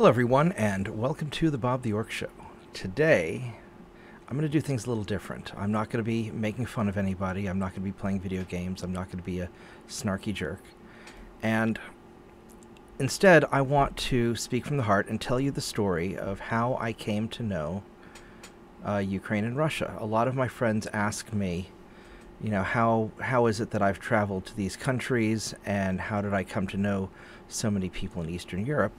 Hello everyone, and welcome to the Bob the Orc Show. Today, I'm going to do things a little different. I'm not going to be making fun of anybody. I'm not going to be playing video games. I'm not going to be a snarky jerk. And instead, I want to speak from the heart and tell you the story of how I came to know Ukraine and Russia. A lot of my friends ask me, how is it that I've traveled to these countries, and how did I come to know so many people in Eastern Europe?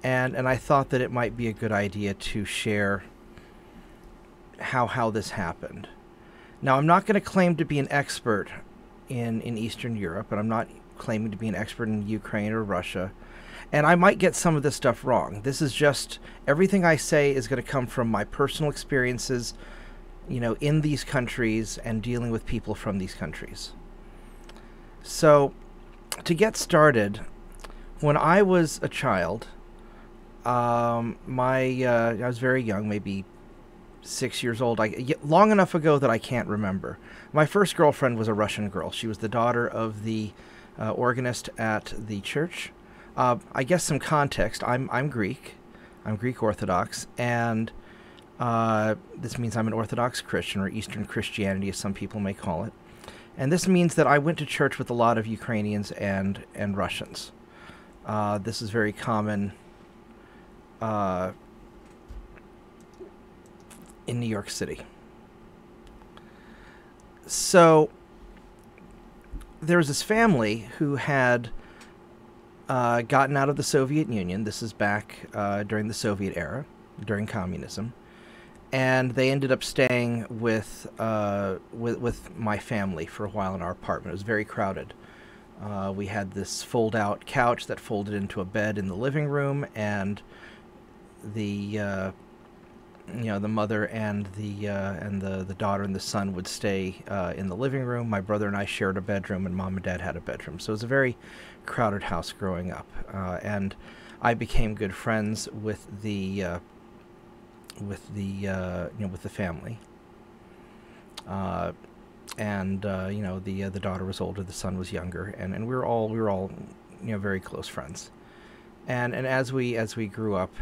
And I thought that it might be a good idea to share how this happened. Now, I'm not going to claim to be an expert in Eastern Europe, and I'm not claiming to be an expert in Ukraine or Russia, and I might get some of this stuff wrong. This is just, everything I say is going to come from my personal experiences, in these countries and dealing with people from these countries. So, to get started, when I was a child, I was very young, maybe 6 years old. Long enough ago that I can't remember. My first girlfriend was a Russian girl. She was the daughter of the organist at the church. I guess some context. I'm Greek. I'm Greek Orthodox, and this means I'm an Orthodox Christian, or Eastern Christianity, as some people may call it. And this means that I went to church with a lot of Ukrainians and Russians. This is very common in New York City. So there was this family who had gotten out of the Soviet Union. This is back during the Soviet era, during communism, and they ended up staying with my family for a while in our apartment. It was very crowded. We had this fold-out couch that folded into a bed in the living room, and the mother and the daughter and the son would stay in the living room. My brother and I shared a bedroom, and Mom and Dad had a bedroom. So it was a very crowded house growing up, and I became good friends with the family. The daughter was older, the son was younger, and we were all very close friends. And as we grew up,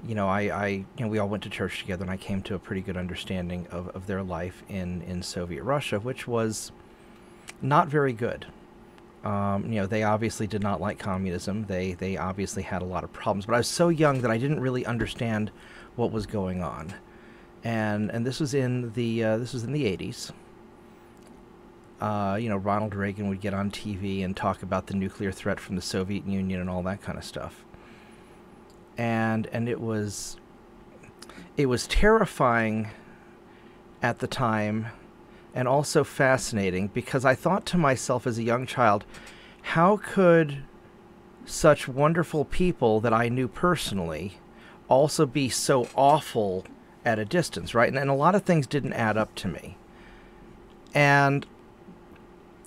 we all went to church together, and I came to a pretty good understanding of their life in Soviet Russia, which was not very good. They obviously did not like communism. They obviously had a lot of problems. But I was so young that I didn't really understand what was going on. And this was in the 80s. Ronald Reagan would get on TV and talk about the nuclear threat from the Soviet Union and all that kind of stuff. And it was terrifying at the time, and also fascinating, because I thought to myself as a young child, how could such wonderful people that I knew personally also be so awful at a distance, right? And a lot of things didn't add up to me. And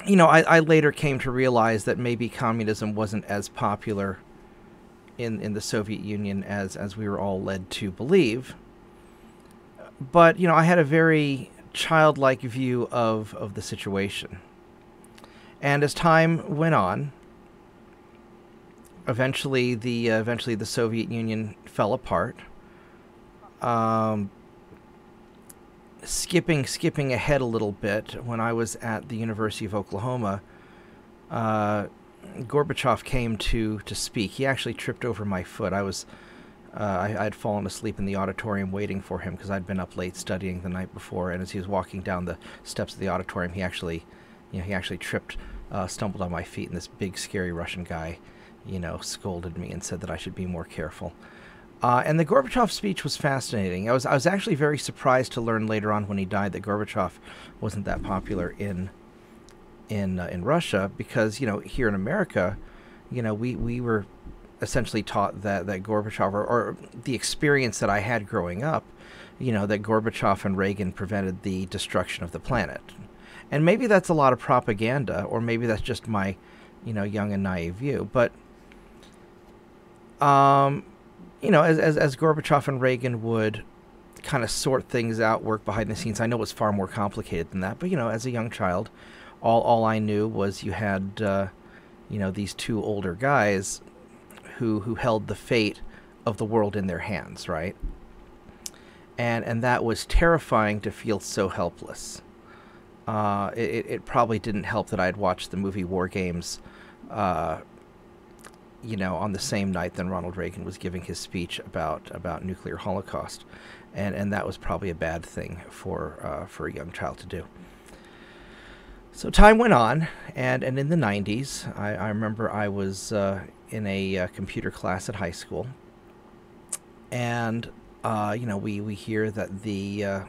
I later came to realize that maybe communism wasn't as popular in the Soviet Union as we were all led to believe. But, I had a very childlike view of the situation. And as time went on, eventually the Soviet Union fell apart. Skipping ahead a little bit, when I was at the University of Oklahoma, Gorbachev came to speak. He actually tripped over my foot. I had fallen asleep in the auditorium waiting for him because I'd been up late studying the night before, and as he was walking down the steps of the auditorium, he actually tripped, stumbled on my feet, and this big scary Russian guy, scolded me and said that I should be more careful. And the Gorbachev speech was fascinating. I was actually very surprised to learn later on, when he died, that Gorbachev wasn't that popular in Russia, because here in America, we were essentially taught that Gorbachev, or the experience that I had growing up, that Gorbachev and Reagan prevented the destruction of the planet. And maybe that's a lot of propaganda, or maybe that's just my young and naive view. But as Gorbachev and Reagan would kind of sort things out, work behind the scenes, I know it was far more complicated than that. But as a young child, all I knew was you had these two older guys who held the fate of the world in their hands, right? And that was terrifying to feel so helpless. It probably didn't help that I had watched the movie War Games, you know, on the same night that Ronald Reagan was giving his speech about nuclear holocaust, and that was probably a bad thing for a young child to do. So time went on, and in the 90s, I remember I was in a computer class at high school, and you know, we hear that the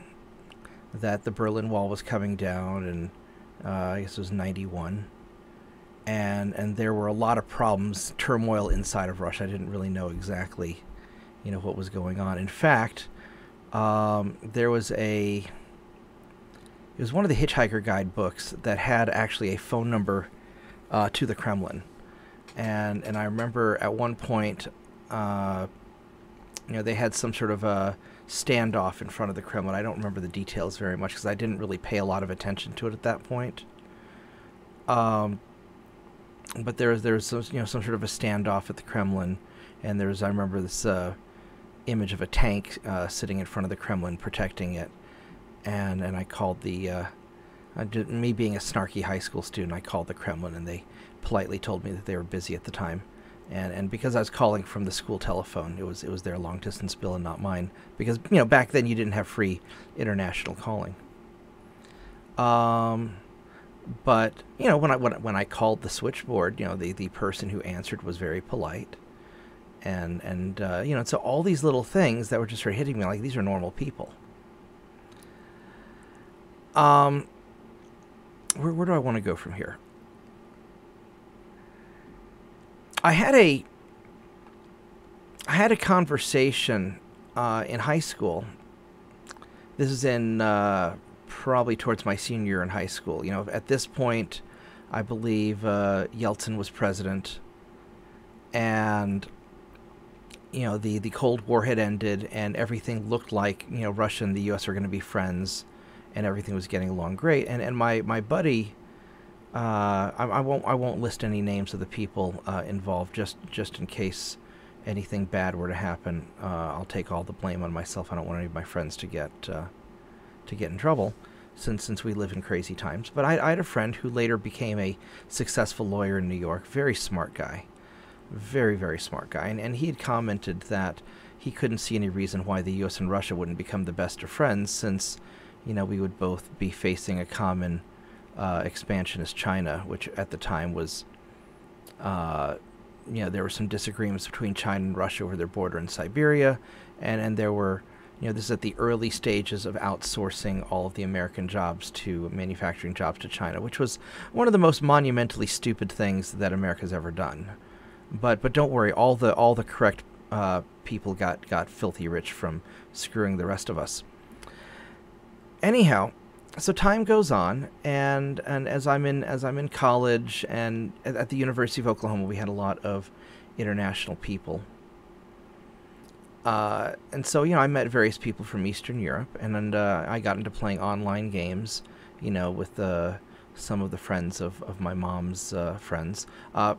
Berlin Wall was coming down, and I guess it was 91, and there were a lot of problems, turmoil inside of Russia. I didn't really know exactly, you know, what was going on. In fact, there was it was one of the Hitchhiker Guide books that had actually a phone number to the Kremlin, and I remember at one point, you know, they had some sort of a standoff in front of the Kremlin. I don't remember the details very much because I didn't really pay a lot of attention to it at that point. But there was some, you know, some sort of a standoff at the Kremlin, and I remember this image of a tank sitting in front of the Kremlin protecting it, and I called me being a snarky high school student, I called the Kremlin, and they politely told me that they were busy at the time. And because I was calling from the school telephone, it was their long distance bill and not mine, because, you know, back then you didn't have free international calling. But you know, when I called the switchboard, you know, the person who answered was very polite, and you know, so all these little things that were just sort of hitting me like these are normal people. Where do I want to go from here? I had a conversation in high school. This is in probably towards my senior year in high school. You know, at this point, I believe Yeltsin was president, and you know, the Cold War had ended, and everything looked like, you know, Russia and the U.S. were going to be friends, and everything was getting along great. And my buddy. I won't list any names of the people involved, just in case anything bad were to happen. I'll take all the blame on myself. I don't want any of my friends to get in trouble, since we live in crazy times. But I had a friend who later became a successful lawyer in New York. Very smart guy, very, very smart guy. And he had commented that he couldn't see any reason why the U.S. and Russia wouldn't become the best of friends, since, you know, we would both be facing a common expansionist China, which at the time was, you know, there were some disagreements between China and Russia over their border in Siberia, and there were, you know, this is at the early stages of outsourcing all of the American jobs to manufacturing jobs to China, which was one of the most monumentally stupid things that America's ever done. But don't worry, all the correct people got filthy rich from screwing the rest of us. Anyhow. So time goes on, and as I'm in college and at the University of Oklahoma, we had a lot of international people, and so, you know, I met various people from Eastern Europe, and I got into playing online games, you know, with some of the friends of my mom's friends.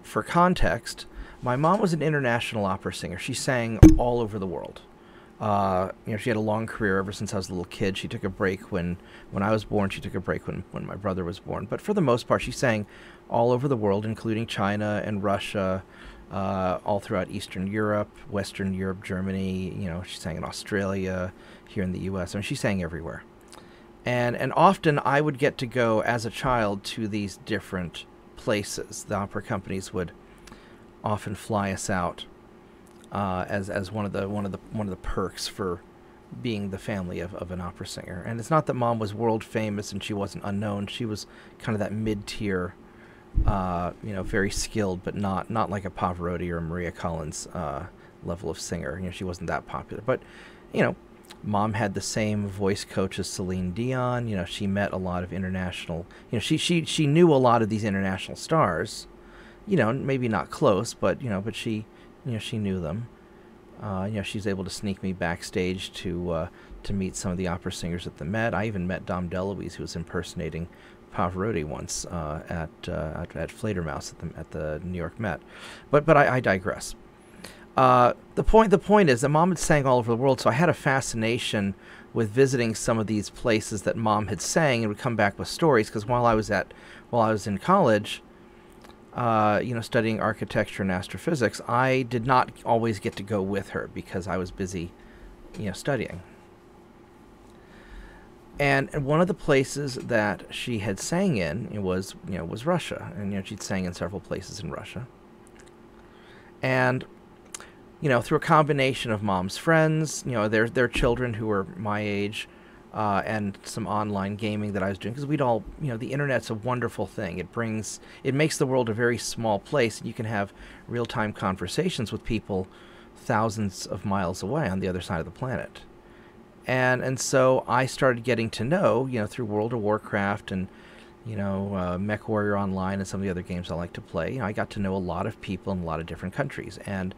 For context, my mom was an international opera singer. She sang all over the world. You know, she had a long career ever since I was a little kid. She took a break when I was born. She took a break when my brother was born. But for the most part, she sang all over the world, including China and Russia, all throughout Eastern Europe, Western Europe, Germany. You know, she sang in Australia, here in the U.S. I mean, she sang everywhere. And often I would get to go as a child to these different places. The opera companies would often fly us out. As one of the perks for being the family of an opera singer. And it's not that Mom was world famous and she wasn't unknown. She was kind of that mid-tier, you know, very skilled, but not like a Pavarotti or a Maria Collins level of singer. You know, she wasn't that popular. But, you know, Mom had the same voice coach as Celine Dion. You know, she met a lot of international. You know, she knew a lot of these international stars. You know, maybe not close, but she. You know, she knew them. You know, she's able to sneak me backstage to meet some of the opera singers at the Met. I even met Dom DeLuise, who was impersonating Pavarotti once at Fledermaus at the New York Met. But I digress. The point is that Mom had sang all over the world, so I had a fascination with visiting some of these places that Mom had sang, and would come back with stories. Because while I was in college, studying architecture and astrophysics, I did not always get to go with her because I was busy, studying. And one of the places that she had sang in was Russia, and she'd sang in several places in Russia. And through a combination of Mom's friends, their children who were my age, and some online gaming that I was doing, because we'd all, the internet's a wonderful thing. It makes the world a very small place, and you can have real-time conversations with people thousands of miles away on the other side of the planet. And so I started getting to know, through World of Warcraft and, Mech Warrior Online and some of the other games I like to play. I got to know a lot of people in a lot of different countries, and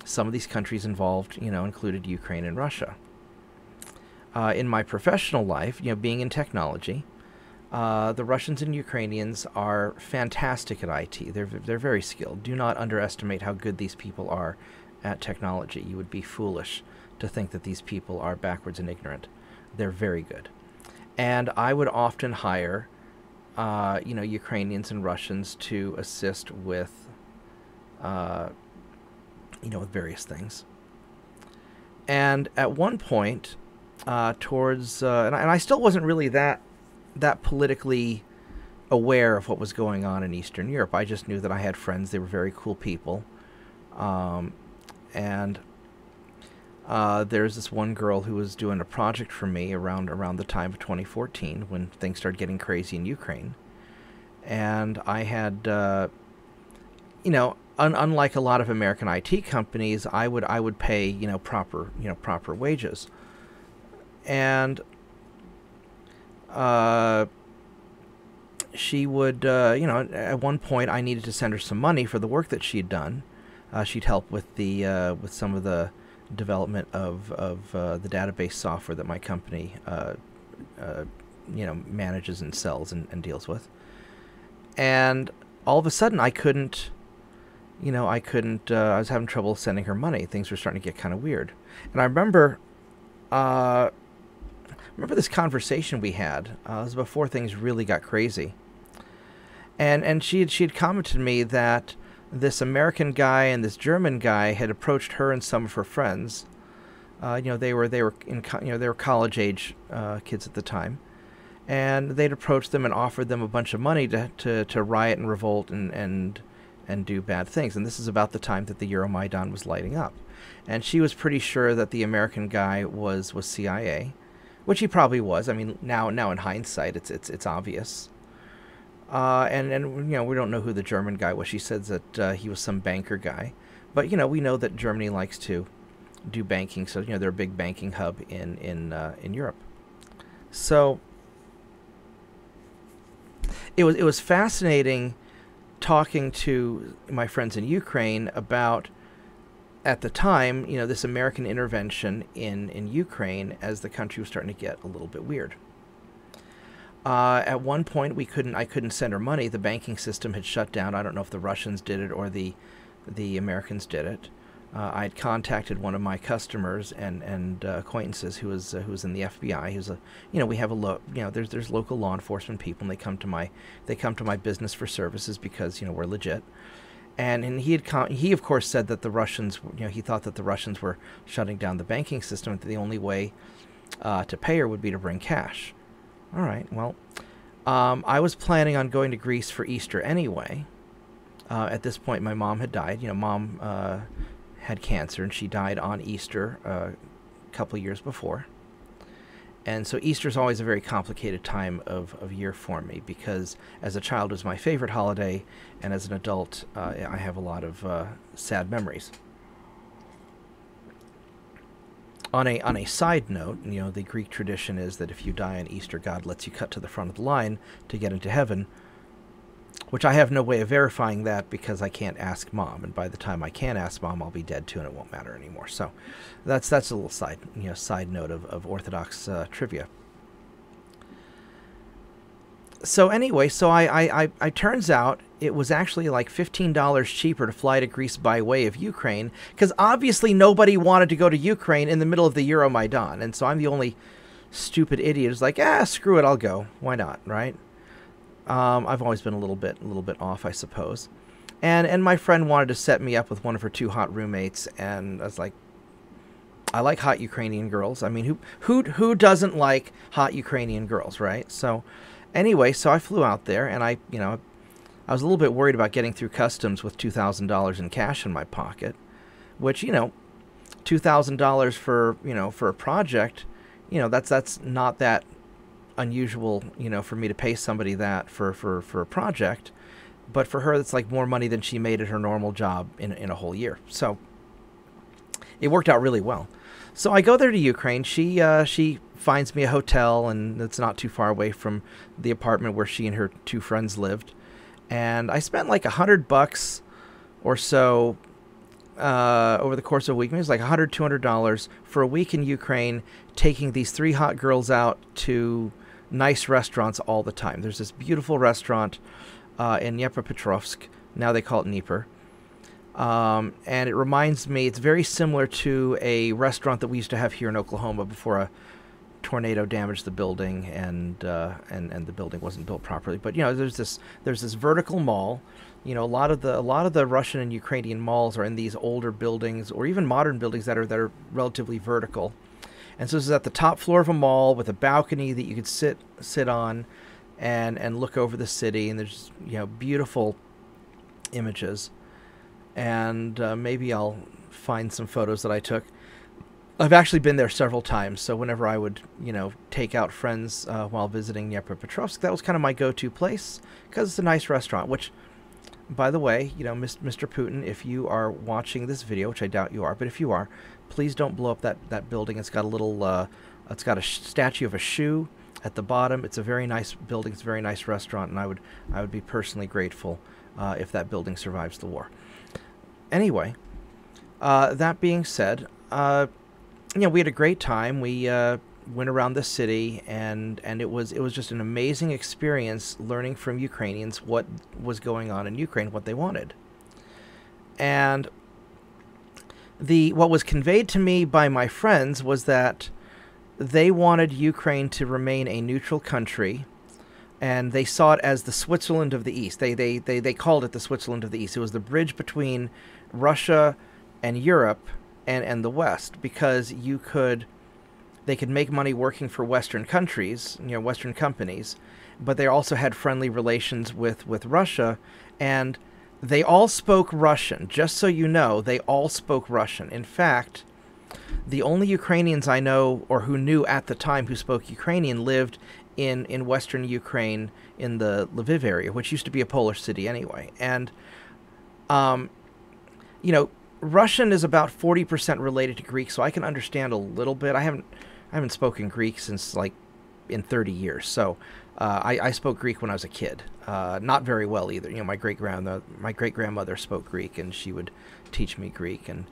some of these countries involved, included Ukraine and Russia. In my professional life, being in technology, the Russians and Ukrainians are fantastic at IT. They're very skilled. Do not underestimate how good these people are at technology. You would be foolish to think that these people are backwards and ignorant. They're very good. And I would often hire, Ukrainians and Russians to assist with, with various things. And at one point, and I still wasn't really that politically aware of what was going on in Eastern Europe. I just knew that I had friends. They were very cool people. And there's this one girl who was doing a project for me around the time of 2014 when things started getting crazy in Ukraine. And I had, unlike a lot of American IT companies, I would pay, proper wages. And she would, at one point I needed to send her some money for the work that she'd done. She'd help with with some of the development of the database software that my company, manages and sells and deals with. And all of a sudden I couldn't, I was having trouble sending her money. Things were starting to get kind of weird. And I remember this conversation we had. It was before things really got crazy. And she had commented to me that this American guy and this German guy had approached her and some of her friends. They were college age kids at the time, and they'd approached them and offered them a bunch of money to riot and revolt and do bad things. And this is about the time that the Euromaidan was lighting up, and she was pretty sure that the American guy was CIA, which he probably was. I mean, now in hindsight, it's obvious. And we don't know who the German guy was. She said that he was some banker guy, but we know that Germany likes to do banking, so they're a big banking hub in Europe. So it was fascinating talking to my friends in Ukraine about, at the time, this American intervention in Ukraine as the country was starting to get a little bit weird. At one point, I couldn't send her money. The banking system had shut down. I don't know if the Russians did it or the Americans did it. I'd contacted one of my customers and acquaintances who was in the FBI. We have there's local law enforcement people, and they come to my business for services because we're legit. And he of course said that the Russians, he thought that the Russians were shutting down the banking system, and that the only way to pay her would be to bring cash. All right, well, I was planning on going to Greece for Easter anyway. At this point, my mom had died. Mom had cancer, and she died on Easter a couple years before. And so Easter's always a very complicated time of year for me, because as a child it was my favorite holiday, and as an adult I have a lot of sad memories. On a side note, the Greek tradition is that if you die on Easter, God lets you cut to the front of the line to get into heaven, which I have no way of verifying that because I can't ask Mom, and by the time I can ask Mom, I'll be dead too, and it won't matter anymore. So that's a little side note of Orthodox trivia. So anyway, so I turns out it was actually like $15 cheaper to fly to Greece by way of Ukraine, because obviously nobody wanted to go to Ukraine in the middle of the Euromaidan, and so I'm the only stupid idiot who's like, screw it, I'll go. Why not, right? I've always been a little bit off, I suppose. And my friend wanted to set me up with one of her 2 hot roommates, and I was like, I like hot Ukrainian girls. I mean, who doesn't like hot Ukrainian girls, right? So anyway, so I flew out there, and I was a little bit worried about getting through customs with $2,000 in cash in my pocket, which, $2,000 for a project, that's not that unusual, for me to pay somebody that for a project. But for her, that's like more money than she made at her normal job in a whole year. So it worked out really well. So I go there to Ukraine. She finds me a hotel, and it's not too far away from the apartment where she and her 2 friends lived. And I spent like $100 or so over the course of a week. It was like $100, $200 for a week in Ukraine, taking these 3 hot girls out to nice restaurants all the time. There's this beautiful restaurant in Dnipropetrovsk. Now they call it Dnieper. And it reminds me, it's very similar to a restaurant that we used to have here in Oklahoma before a tornado damaged the building, and the building wasn't built properly. But there's this vertical mall. A lot of the Russian and Ukrainian malls are in these older buildings, or even modern buildings that are relatively vertical. And so this is at the top floor of a mall with a balcony that you could sit on and look over the city, and there's beautiful images. And maybe I'll find some photos that I took. I've actually been there several times, so whenever I would, take out friends while visiting Dnipropetrovsk, that was kind of my go-to place, because it's a nice restaurant, which, by the way, Mr. Putin, if you are watching this video, which I doubt you are, but if you are, please don't blow up that building. It's got a little, it's got a statue of a shoe at the bottom. It's a very nice building. It's a very nice restaurant, and I would be personally grateful if that building survives the war. Anyway, that being said, we had a great time. We went around the city, and it was just an amazing experience learning from Ukrainians what was going on in Ukraine, what they wanted. And what was conveyed to me by my friends was that they wanted Ukraine to remain a neutral country, and they saw it as the Switzerland of the East. They called it the Switzerland of the East. It was the bridge between Russia and Europe and the West, because they could make money working for Western countries, Western companies, but they also had friendly relations with Russia, and they all spoke Russian. Just so you know, they all spoke Russian. In fact, the only Ukrainians I know, or who knew at the time, who spoke Ukrainian lived in Western Ukraine, in the Lviv area, which used to be a Polish city anyway. And Russian is about 40% related to Greek, so I can understand a little bit. I haven't spoken Greek since in 30 years. So I spoke Greek when I was a kid. Not very well either. My great grandmother spoke Greek, and she would teach me Greek, and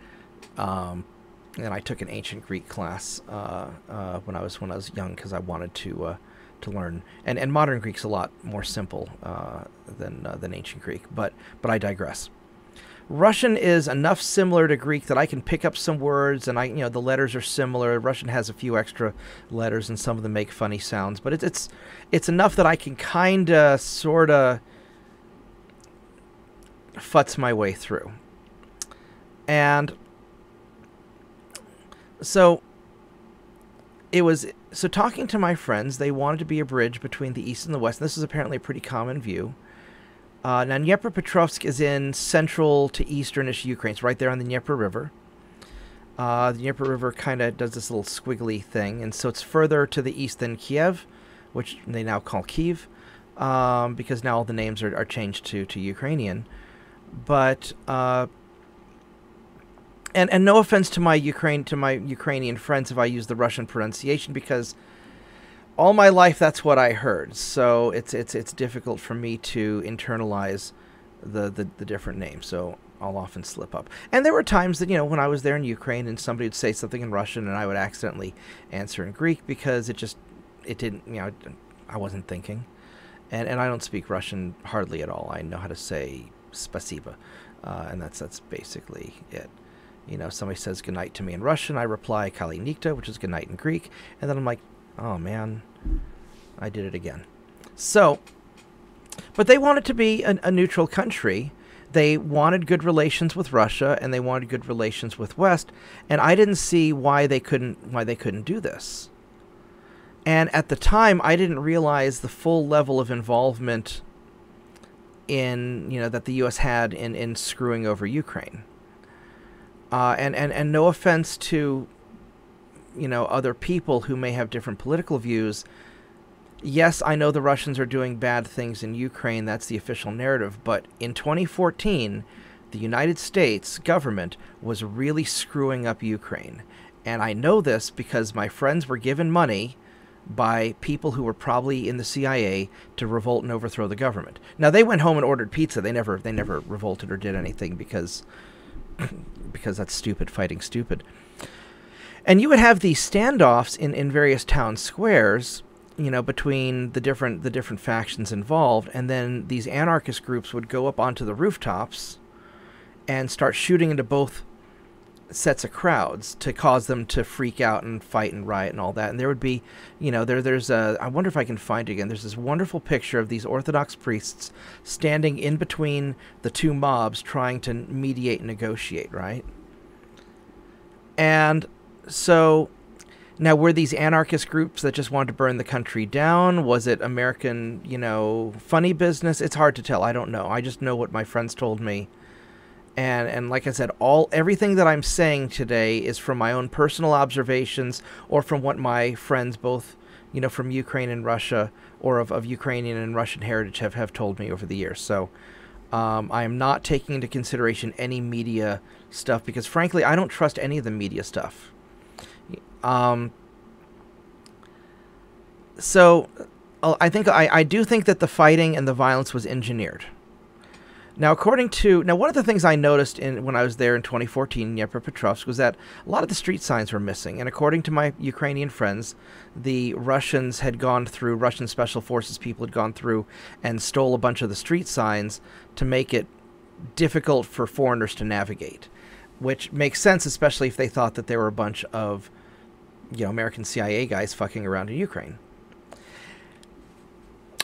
I took an ancient Greek class when I was young, because I wanted to learn. And modern Greek's a lot more simple than ancient Greek. But I digress. Russian is enough similar to Greek that I can pick up some words, and the letters are similar. Russian has a few extra letters, and some of them make funny sounds, but it's enough that I can kind of, sort of futz my way through. And so talking to my friends, they wanted to be a bridge between the East and the West. And this is apparently a pretty common view. Now, Dnipropetrovsk is in central to easternish Ukraine. It's right there on the Dnieper River. The Dnieper River kind of does this little squiggly thing, and so it's further to the east than Kiev, which they now call Kyiv, because now all the names are changed to Ukrainian. But and no offense to my Ukrainian friends if I use the Russian pronunciation, because all my life that's what I heard. So it's difficult for me to internalize the different names. So I'll often slip up. And there were times that, when I was there in Ukraine and somebody would say something in Russian and I would accidentally answer in Greek, because it didn't, I wasn't thinking. And I don't speak Russian hardly at all. I know how to say spasiba, and that's basically it. You know, somebody says goodnight to me in Russian, I reply kali nikto, which is goodnight in Greek, and then I'm like, oh man, I did it again. So, but they wanted to be a neutral country. They wanted good relations with Russia, and they wanted good relations with West, and I didn't see why they couldn't do this. And at the time, I didn't realize the full level of involvement in, you know, that the U.S. had in screwing over Ukraine. And no offense to, you know, other people who may have different political views. Yes, I know the Russians are doing bad things in Ukraine. That's the official narrative. But in 2014, the United States government was really screwing up Ukraine. And I know this because my friends were given money by people who were probably in the CIA to revolt and overthrow the government. Now, they went home and ordered pizza. They never revolted or did anything because that's stupid, fighting stupid. And you would have these standoffs in various town squares, you know, between the different factions involved, and then these anarchist groups would go up onto the rooftops and start shooting into both sets of crowds to cause them to freak out and fight and riot and all that. And there would be, you know, there's a, I wonder if I can find it again. There's this wonderful picture of these Orthodox priests standing in between the two mobs trying to mediate and negotiate, right? And so now, were these anarchist groups that just wanted to burn the country down? Was it American, you know, funny business? It's hard to tell. I don't know. I just know what my friends told me. And like I said, everything that I'm saying today is from my own personal observations or from what my friends, both, you know, from Ukraine and Russia or of Ukrainian and Russian heritage have told me over the years. So I am not taking into consideration any media stuff because, frankly, I don't trust any of the media stuff. So I do think that the fighting and the violence was engineered. Now, one of the things I noticed when I was there in 2014 in Dnipropetrovsk was that a lot of the street signs were missing. And according to my Ukrainian friends, the Russian special forces people had gone through and stole a bunch of the street signs to make it difficult for foreigners to navigate, which makes sense, especially if they thought that there were a bunch of, you know, American CIA guys fucking around in Ukraine.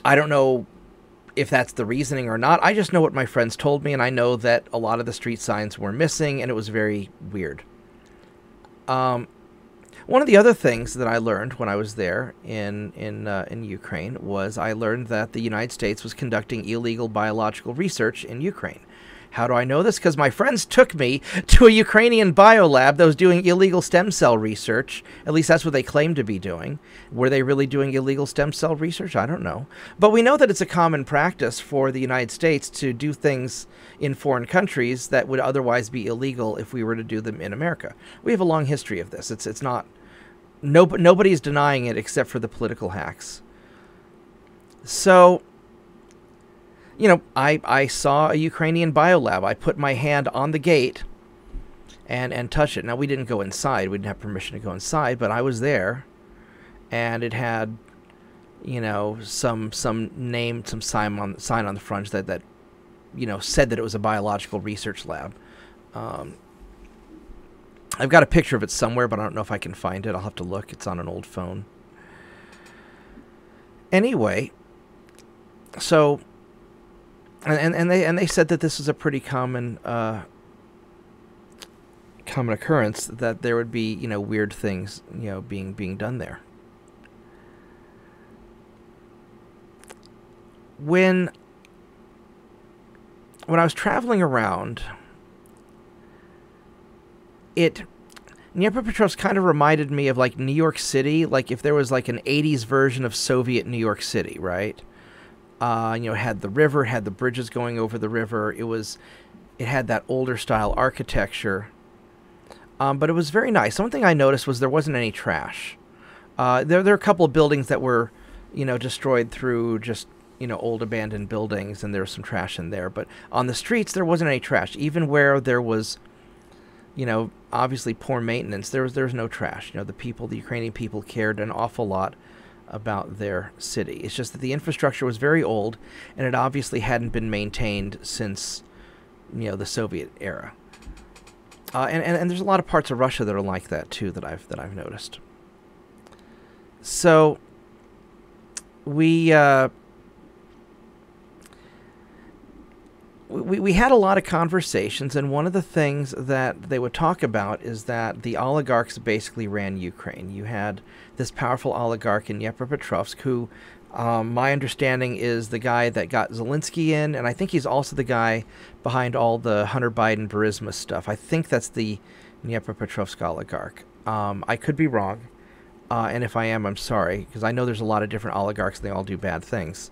I don't know if that's the reasoning or not. I just know what my friends told me, and I know that a lot of the street signs were missing, and it was very weird. One of the other things that I learned when I was there in Ukraine was I learned that the United States was conducting illegal biological research in Ukraine. How do I know this? Because my friends took me to a Ukrainian biolab that was doing illegal stem cell research. At least that's what they claimed to be doing. Were they really doing illegal stem cell research? I don't know. But we know that it's a common practice for the United States to do things in foreign countries that would otherwise be illegal if we were to do them in America. We have a long history of this. It's not... Nobody's denying it except for the political hacks. So... you know, I saw a Ukrainian biolab. I put my hand on the gate and touched it. Now, we didn't go inside. We didn't have permission to go inside, but I was there. And it had, you know, some name, some sign on the front that you know, said that it was a biological research lab. I've got a picture of it somewhere, but I don't know if I can find it. I'll have to look. It's on an old phone. Anyway, so... And they said that this is a pretty common occurrence, that there would be, you know, weird things, you know, being done there. When I was traveling around, Dnipropetrovsk kind of reminded me of like New York City, like if there was like an 80s version of Soviet New York City, right? You know, it had the river, it had the bridges going over the river. It had that older style architecture. But it was very nice. One thing I noticed was there wasn't any trash. There are a couple of buildings that were, you know, destroyed through just, you know, old abandoned buildings, and there was some trash in there. But on the streets, there wasn't any trash. Even where there was, you know, obviously poor maintenance, there was no trash. You know, the Ukrainian people cared an awful lot about their city. It's just that the infrastructure was very old, and it obviously hadn't been maintained since, the Soviet era. And there's a lot of parts of Russia that are like that too that I've noticed. So we had a lot of conversations, and one of the things that they would talk about is that the oligarchs basically ran Ukraine. You had this powerful oligarch in Dnipropetrovsk who, my understanding, is the guy that got Zelensky in, and I think he's also the guy behind all the Hunter Biden Burisma stuff. I think that's the Dnipropetrovsk oligarch. I could be wrong, and if I am, I'm sorry, because I know there's a lot of different oligarchs and they all do bad things.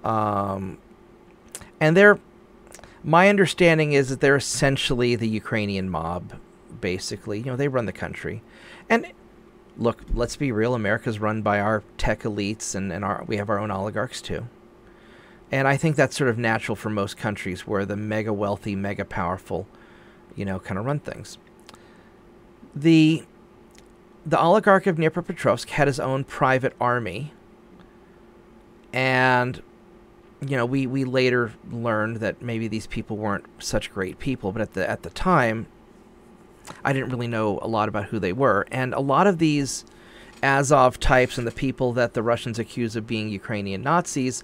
And my understanding is that they're essentially the Ukrainian mob, basically. They run the country. And look, let's be real, America's run by our tech elites, and we have our own oligarchs too. And I think that's sort of natural for most countries where the mega wealthy, mega powerful, kind of run things. The oligarch of Dnipropetrovsk had his own private army, and we later learned that maybe these people weren't such great people, but at the time, I didn't really know a lot about who they were. And a lot of these Azov types and the people that the Russians accuse of being Ukrainian Nazis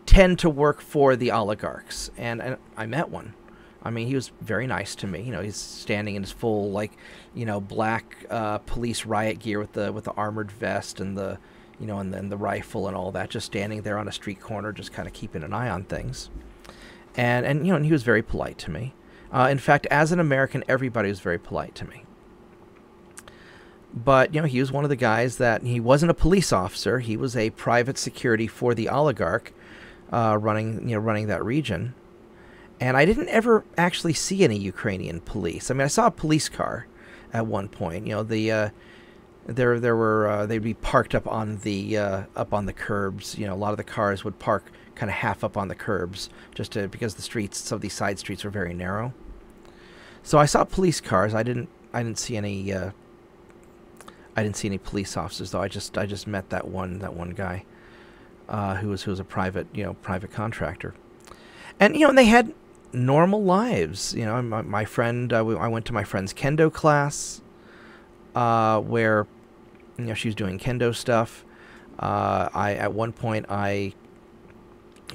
tend to work for the oligarchs. And I met one. I mean, he was very nice to me. He's standing in his full, black police riot gear with the armored vest and the and then the rifle and all that, just standing there on a street corner, just kind of keeping an eye on things. And he was very polite to me. In fact, as an American, everybody was very polite to me. But, he was one of the guys that, he wasn't a police officer. He was a private security for the oligarch running that region. And I didn't ever actually see any Ukrainian police. I mean, I saw a police car at one point. They'd be parked up on the curbs. A lot of the cars would park kind of half up on the curbs because some of these side streets were very narrow. So I saw police cars. I didn't see any police officers though. I just met that one guy who was a private contractor, and and they had normal lives. My friend, I went to my friend's kendo class, where she was doing kendo stuff. At one point I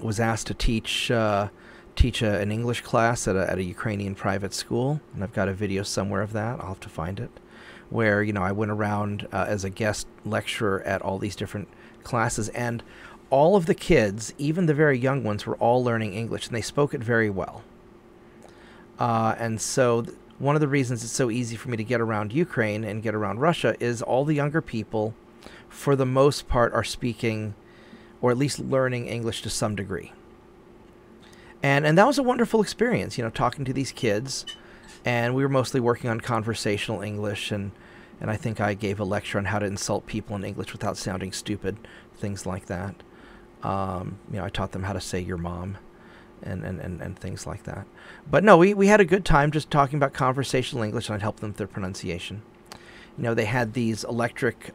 was asked to teach an English class at a Ukrainian private school, and I've got a video somewhere of that. I'll have to find it, where I went around as a guest lecturer at all these different classes, and all of the kids, even the very young ones, were all learning English, and they spoke it very well. And so one of the reasons it's so easy for me to get around Ukraine and get around Russia is all the younger people, for the most part, are speaking, or at least learning, English to some degree. And that was a wonderful experience, talking to these kids. And we were mostly working on conversational English, and I think I gave a lecture on how to insult people in English without sounding stupid, things like that. I taught them how to say your mom and things like that. But no, we had a good time just talking about conversational English, and I'd help them with their pronunciation. They had these electric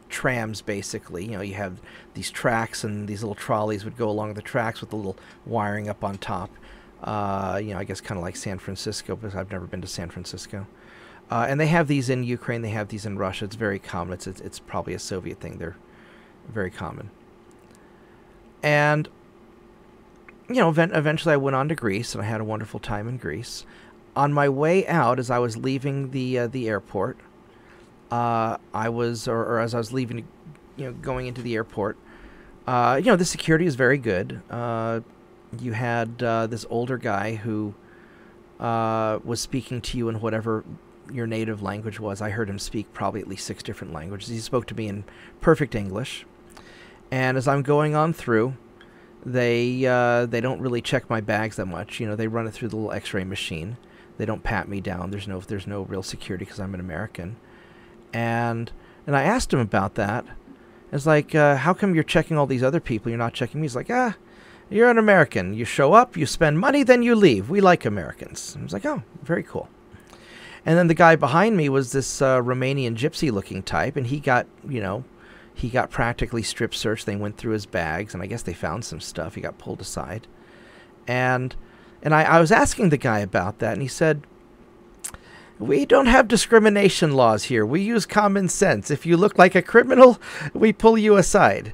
trams, basically. You have these tracks, and these little trolleys would go along the tracks with a little wiring up on top. I guess kind of like San Francisco, because I've never been to San Francisco. And they have these in Ukraine, they have these in Russia. It's very common. It's probably a Soviet thing. They're very common. And eventually I went on to Greece, and I had a wonderful time in Greece. On my way out, as I was leaving the airport, as I was leaving, going into the airport, the security is very good. You had this older guy who was speaking to you in whatever your native language was. I heard him speak probably at least 6 different languages. He spoke to me in perfect English. And as I'm going on through, they don't really check my bags that much. They run it through the little X-ray machine. They don't pat me down. There's no real security because I'm an American. And I asked him about that. It's like, how come you're checking all these other people? You're not checking me. He's like, you're an American. You show up, you spend money, then you leave. We like Americans. I was like, oh, very cool. And then the guy behind me was this Romanian gypsy-looking type, and he got, He got practically strip searched. They went through his bags, and I guess they found some stuff. He got pulled aside. And I was asking the guy about that, and he said, we don't have discrimination laws here. We use common sense. If you look like a criminal, we pull you aside.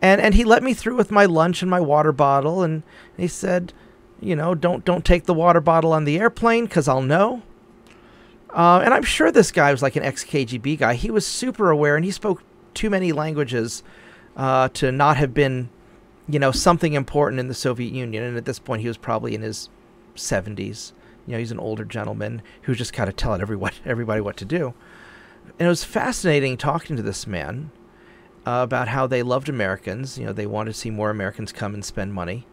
And he let me through with my lunch and my water bottle, and he said, you know, don't take the water bottle on the airplane because I'll know. And I'm sure this guy was like an ex-KGB guy. He was super aware, and he spoke too many languages to not have been, you know, something important in the Soviet Union. And at this point, he was probably in his 70s. You know, he's an older gentleman who's just kind of telling everybody what to do. And it was fascinating talking to this man about how they loved Americans. You know, they wanted to see more Americans come and spend money.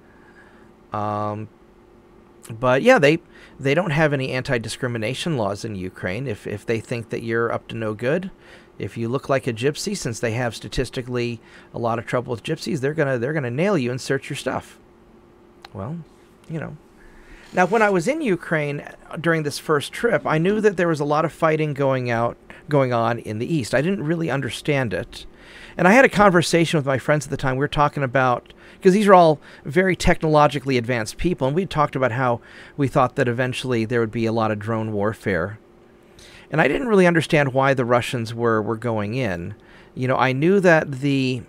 But yeah, they don't have any anti-discrimination laws in Ukraine. If they think that you're up to no good, if you look like a gypsy, since they have statistically a lot of trouble with gypsies, they're gonna nail you and search your stuff. Well, you know. Now, when I was in Ukraine during this first trip, I knew that there was a lot of fighting going on in the east. I didn't really understand it. And I had a conversation with my friends at the time. We were talking about, because these are all very technologically advanced people, and we talked about how we thought that eventually there would be a lot of drone warfare. And I didn't really understand why the Russians were going in. You know, I knew that the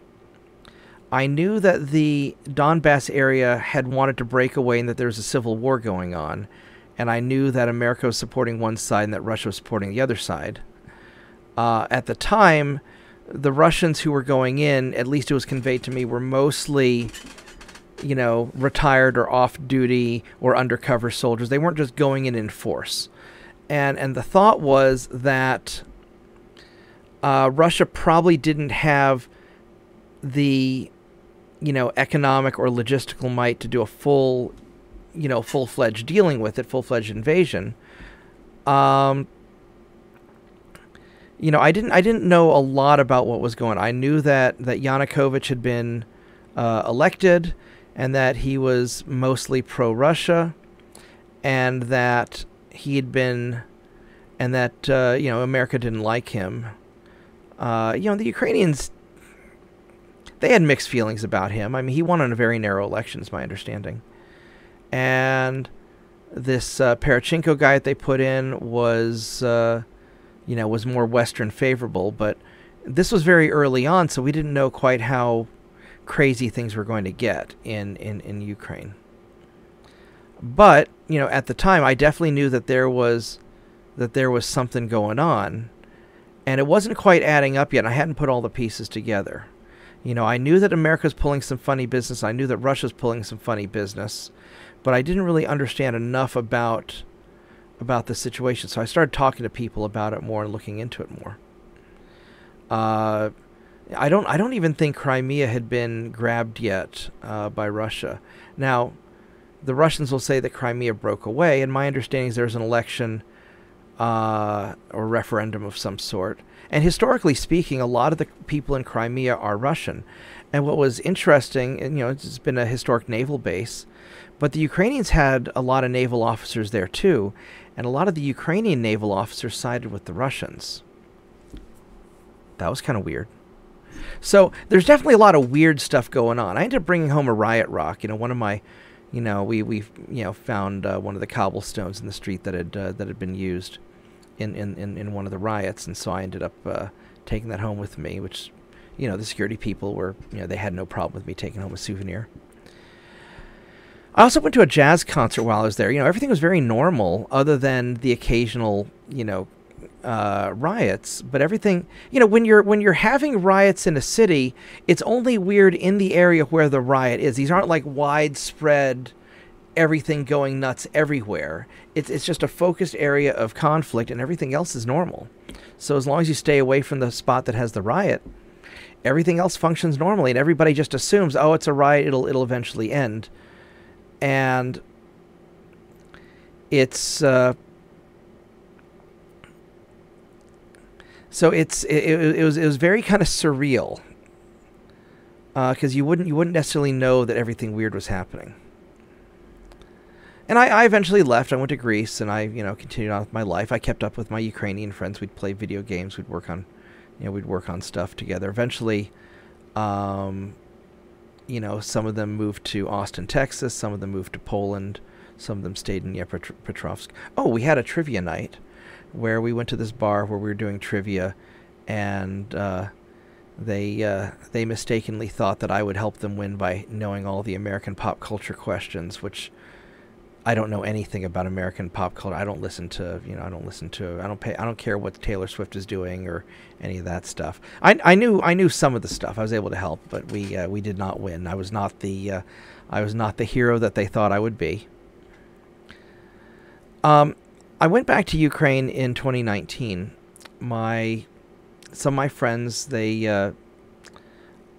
Donbass area had wanted to break away and that there was a civil war going on. And I knew that America was supporting one side and that Russia was supporting the other side. At the time, the Russians who were going in, at least it was conveyed to me, were mostly, you know, retired or off-duty or undercover soldiers. They weren't just going in force. And the thought was that Russia probably didn't have the, you know, economic or logistical might to do a full, you know, full-fledged dealing with it, full-fledged invasion. You know, I didn't know a lot about what was going on. I knew that Yanukovych had been elected, and that he was mostly pro-Russia, and that he had been, and that you know, America didn't like him. You know, the Ukrainians, they had mixed feelings about him. I mean, he won on a very narrow election, is my understanding. And this Poroshenko guy that they put in was, you know, was more Western favorable. But this was very early on, so we didn't know quite how crazy things were going to get in Ukraine. But, you know, at the time, I definitely knew that there was something going on. And it wasn't quite adding up yet. I hadn't put all the pieces together. You know, I knew that America's pulling some funny business. I knew that Russia's pulling some funny business. But I didn't really understand enough about the situation. So I started talking to people about it more and looking into it more. I don't even think Crimea had been grabbed yet by Russia. Now, the Russians will say that Crimea broke away, and my understanding is there's an election or referendum of some sort. And historically speaking, a lot of the people in Crimea are Russian. And what was interesting, and you know, it's been a historic naval base, but the Ukrainians had a lot of naval officers there too, and a lot of the Ukrainian naval officers sided with the Russians. That was kind of weird. So there's definitely a lot of weird stuff going on. I ended up bringing home a riot rock. You know, one of my, you know, we you know, found one of the cobblestones in the street that had been used in one of the riots, and so I ended up taking that home with me, which, you know, the security people were, you know, they had no problem with me taking home a souvenir. I also went to a jazz concert while I was there. You know, everything was very normal other than the occasional, you know, riots. But everything, you know, when you're having riots in a city, it's only weird in the area where the riot is. These aren't like widespread, everything going nuts everywhere. It's just a focused area of conflict, and everything else is normal. So as long as you stay away from the spot that has the riot, everything else functions normally, and everybody just assumes, oh, it's a riot, it'll eventually end. And it's so it was very kind of surreal, because you wouldn't necessarily know that everything weird was happening. And I eventually left. I went to Greece, and I, you know, continued on with my life. I kept up with my Ukrainian friends. We'd play video games. We'd work on we'd work on stuff together. Eventually, some of them moved to Austin, Texas. Some of them moved to Poland. Some of them stayed in Dnipropetrovsk. Oh, we had a trivia night where we went to this bar where we were doing trivia, and they mistakenly thought that I would help them win by knowing all the American pop culture questions, which I don't know anything about American pop culture. I don't listen to, I don't care what Taylor Swift is doing or any of that stuff. I knew some of the stuff. I was able to help, but we did not win. I was not the hero that they thought I would be. I went back to Ukraine in 2019. Some of my friends, they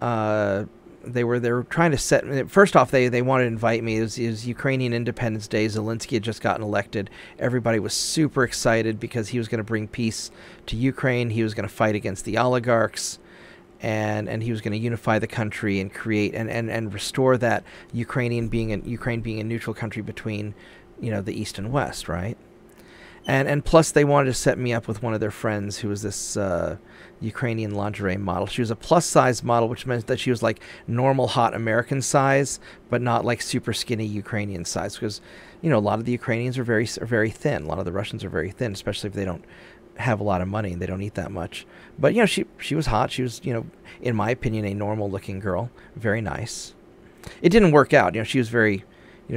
were trying to set. First off, they wanted to invite me. It was Ukrainian Independence Day. Zelensky had just gotten elected. Everybody was super excited because he was going to bring peace to Ukraine. He was going to fight against the oligarchs, and he was going to unify the country and create and restore that Ukraine being a neutral country between, the East and West, right? And plus, they wanted to set me up with one of their friends who was this Ukrainian lingerie model. She was a plus-size model, which meant that she was like normal hot American size, but not like super skinny Ukrainian size. Because, a lot of the Ukrainians are very thin. A lot of the Russians are very thin, especially if they don't have a lot of money and they don't eat that much. But, she was hot. She was, in my opinion, a normal-looking girl. Very nice. It didn't work out. She was very...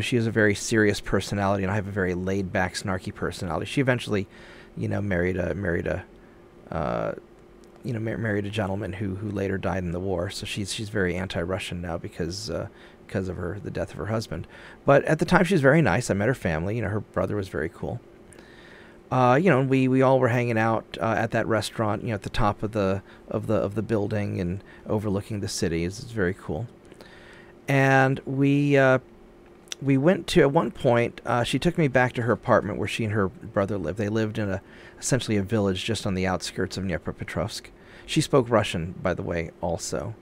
she has a very serious personality, and I have a very laid-back, snarky personality. She eventually, married a gentleman who later died in the war. So she's very anti-Russian now because of the death of her husband. But at the time, she was very nice. I met her family. Her brother was very cool. We all were hanging out at that restaurant, at the top of the building and overlooking the city. It's very cool. And we went to, at one point, she took me back to her apartment where she and her brother lived. They lived in essentially a village just on the outskirts of Dnipropetrovsk. She spoke Russian, by the way, also.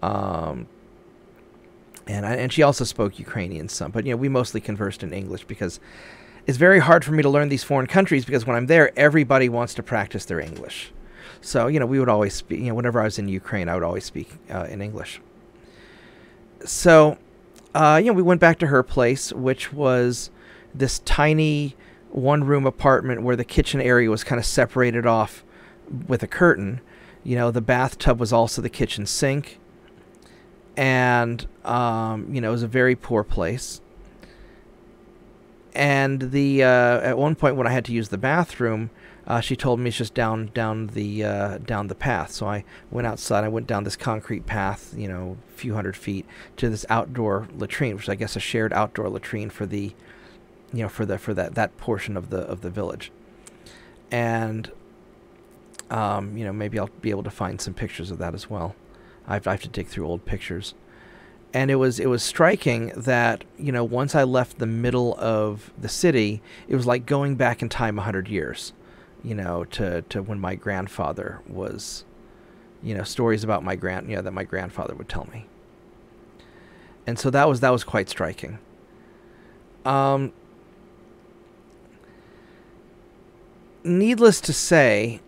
And she also spoke Ukrainian some. But, we mostly conversed in English because it's very hard for me to learn these foreign countries because when I'm there, everybody wants to practice their English. So, we would always speak, whenever I was in Ukraine, I would always speak in English. So... we went back to her place, which was this tiny one-room apartment where the kitchen area was kind of separated off with a curtain. The bathtub was also the kitchen sink. And, it was a very poor place. And at one point when I had to use the bathroom, she told me it's just down the path. So I went outside. I went down this concrete path, a few hundred feet to this outdoor latrine, which is, I guess, a shared outdoor latrine for the, for that portion of the village. And maybe I'll be able to find some pictures of that as well. I have to dig through old pictures. And it was striking that, once I left the middle of the city, it was like going back in time 100 years. To when my grandfather was, stories about that my grandfather would tell me. And so that was quite striking. Needless to say,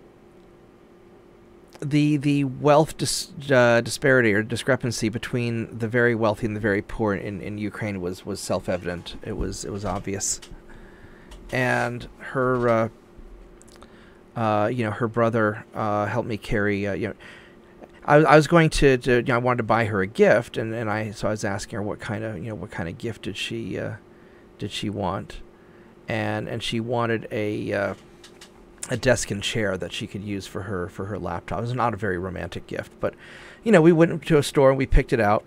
the wealth disparity or discrepancy between the very wealthy and the very poor in Ukraine was self-evident. It was obvious. And her her brother helped me carry. I was going to I wanted to buy her a gift, so I was asking her what kind of gift did she want, and she wanted a desk and chair that she could use for her laptop. It was not a very romantic gift, but we went to a store and we picked it out,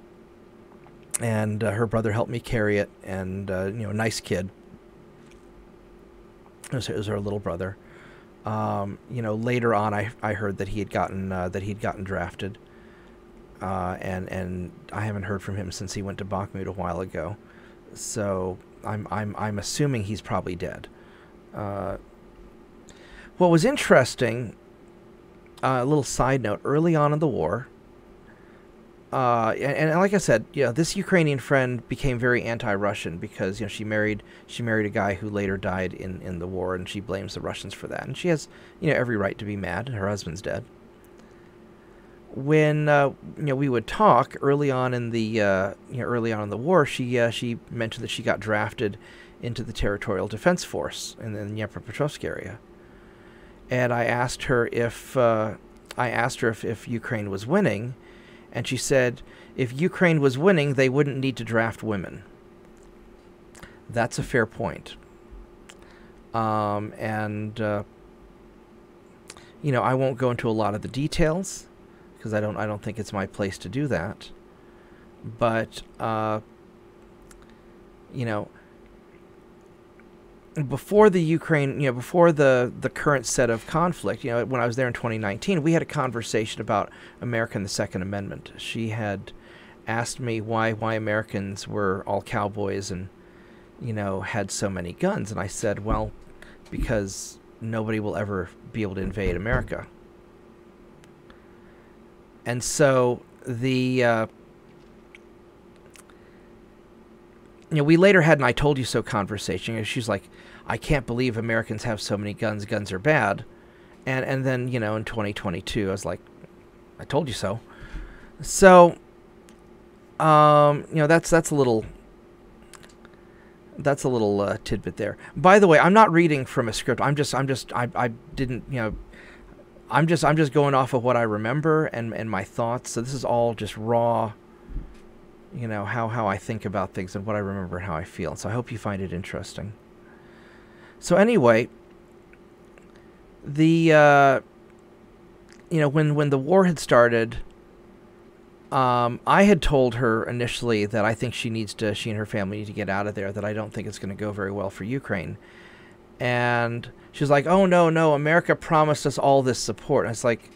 and her brother helped me carry it, and nice kid. It was her little brother. Later on, I heard that he had gotten drafted, and I haven't heard from him since he went to Bakhmut a while ago. So I'm assuming he's probably dead. What was interesting, a little side note, early on in the war, and like I said, this Ukrainian friend became very anti-Russian because she married a guy who later died in the war, and she blames the Russians for that, and she has every right to be mad. Her husband's dead, when we would talk early on in the early on in the war, she mentioned that she got drafted into the Territorial Defense Force in the Dnipropetrovsk area, and I asked her if Ukraine was winning, and she said if Ukraine was winning, they wouldn't need to draft women. That's a fair point. And I won't go into a lot of the details because I don't think it's my place to do that. But before the Ukraine, before the current set of conflict, when I was there in 2019, we had a conversation about America and the Second Amendment. She had asked me why Americans were all cowboys and had so many guns, and I said, well, because nobody will ever be able to invade America. And so the we later had an "I told you so" conversation, and she's like, I can't believe Americans have so many guns. Guns are bad. And then, in 2022, I was like, I told you so. So, that's a little tidbit there. By the way, I'm not reading from a script. I'm just going off of what I remember and my thoughts. So this is all just raw, how I think about things and what I remember and how I feel. So I hope you find it interesting. So anyway, the when the war had started, I had told her initially that I think she and her family need to get out of there, that I don't think it's going to go very well for Ukraine. And she's like, oh, no, America promised us all this support. And it's like,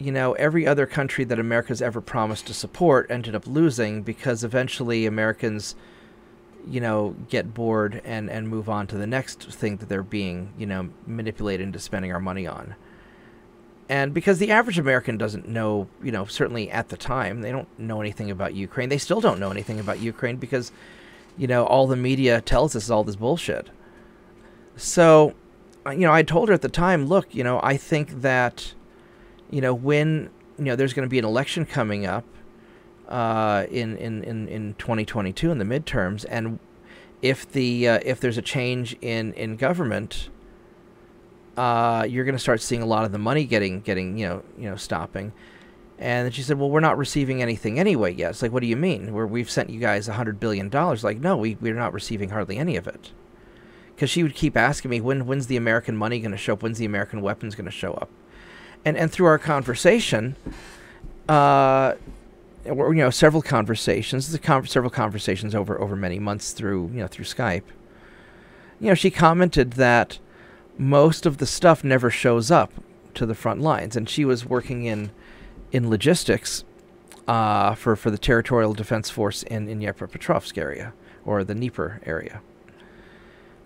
every other country that America's ever promised to support ended up losing because eventually Americans, get bored and move on to the next thing that they're being, manipulated into spending our money on. And because the average American doesn't know, certainly at the time, they don't know anything about Ukraine. They still don't know anything about Ukraine because, all the media tells us all this bullshit. So, I told her at the time, look, I think that, when, there's going to be an election coming up in 2022 in the midterms, and if there's a change in government, you're going to start seeing a lot of the money getting stopping. And then she said, well, we're not receiving anything anyway yet. It's like, what do you mean? We've sent you guys $100 billion. Like, no, we're not receiving hardly any of it. Because she would keep asking me, when's the American money going to show up? When's the American weapons going to show up? And through our conversation, several conversations, several conversations over many months through Skype, she commented that most of the stuff never shows up to the front lines. And she was working in logistics for the Territorial Defense Force in Dnipropetrovsk area, or the Dnieper area.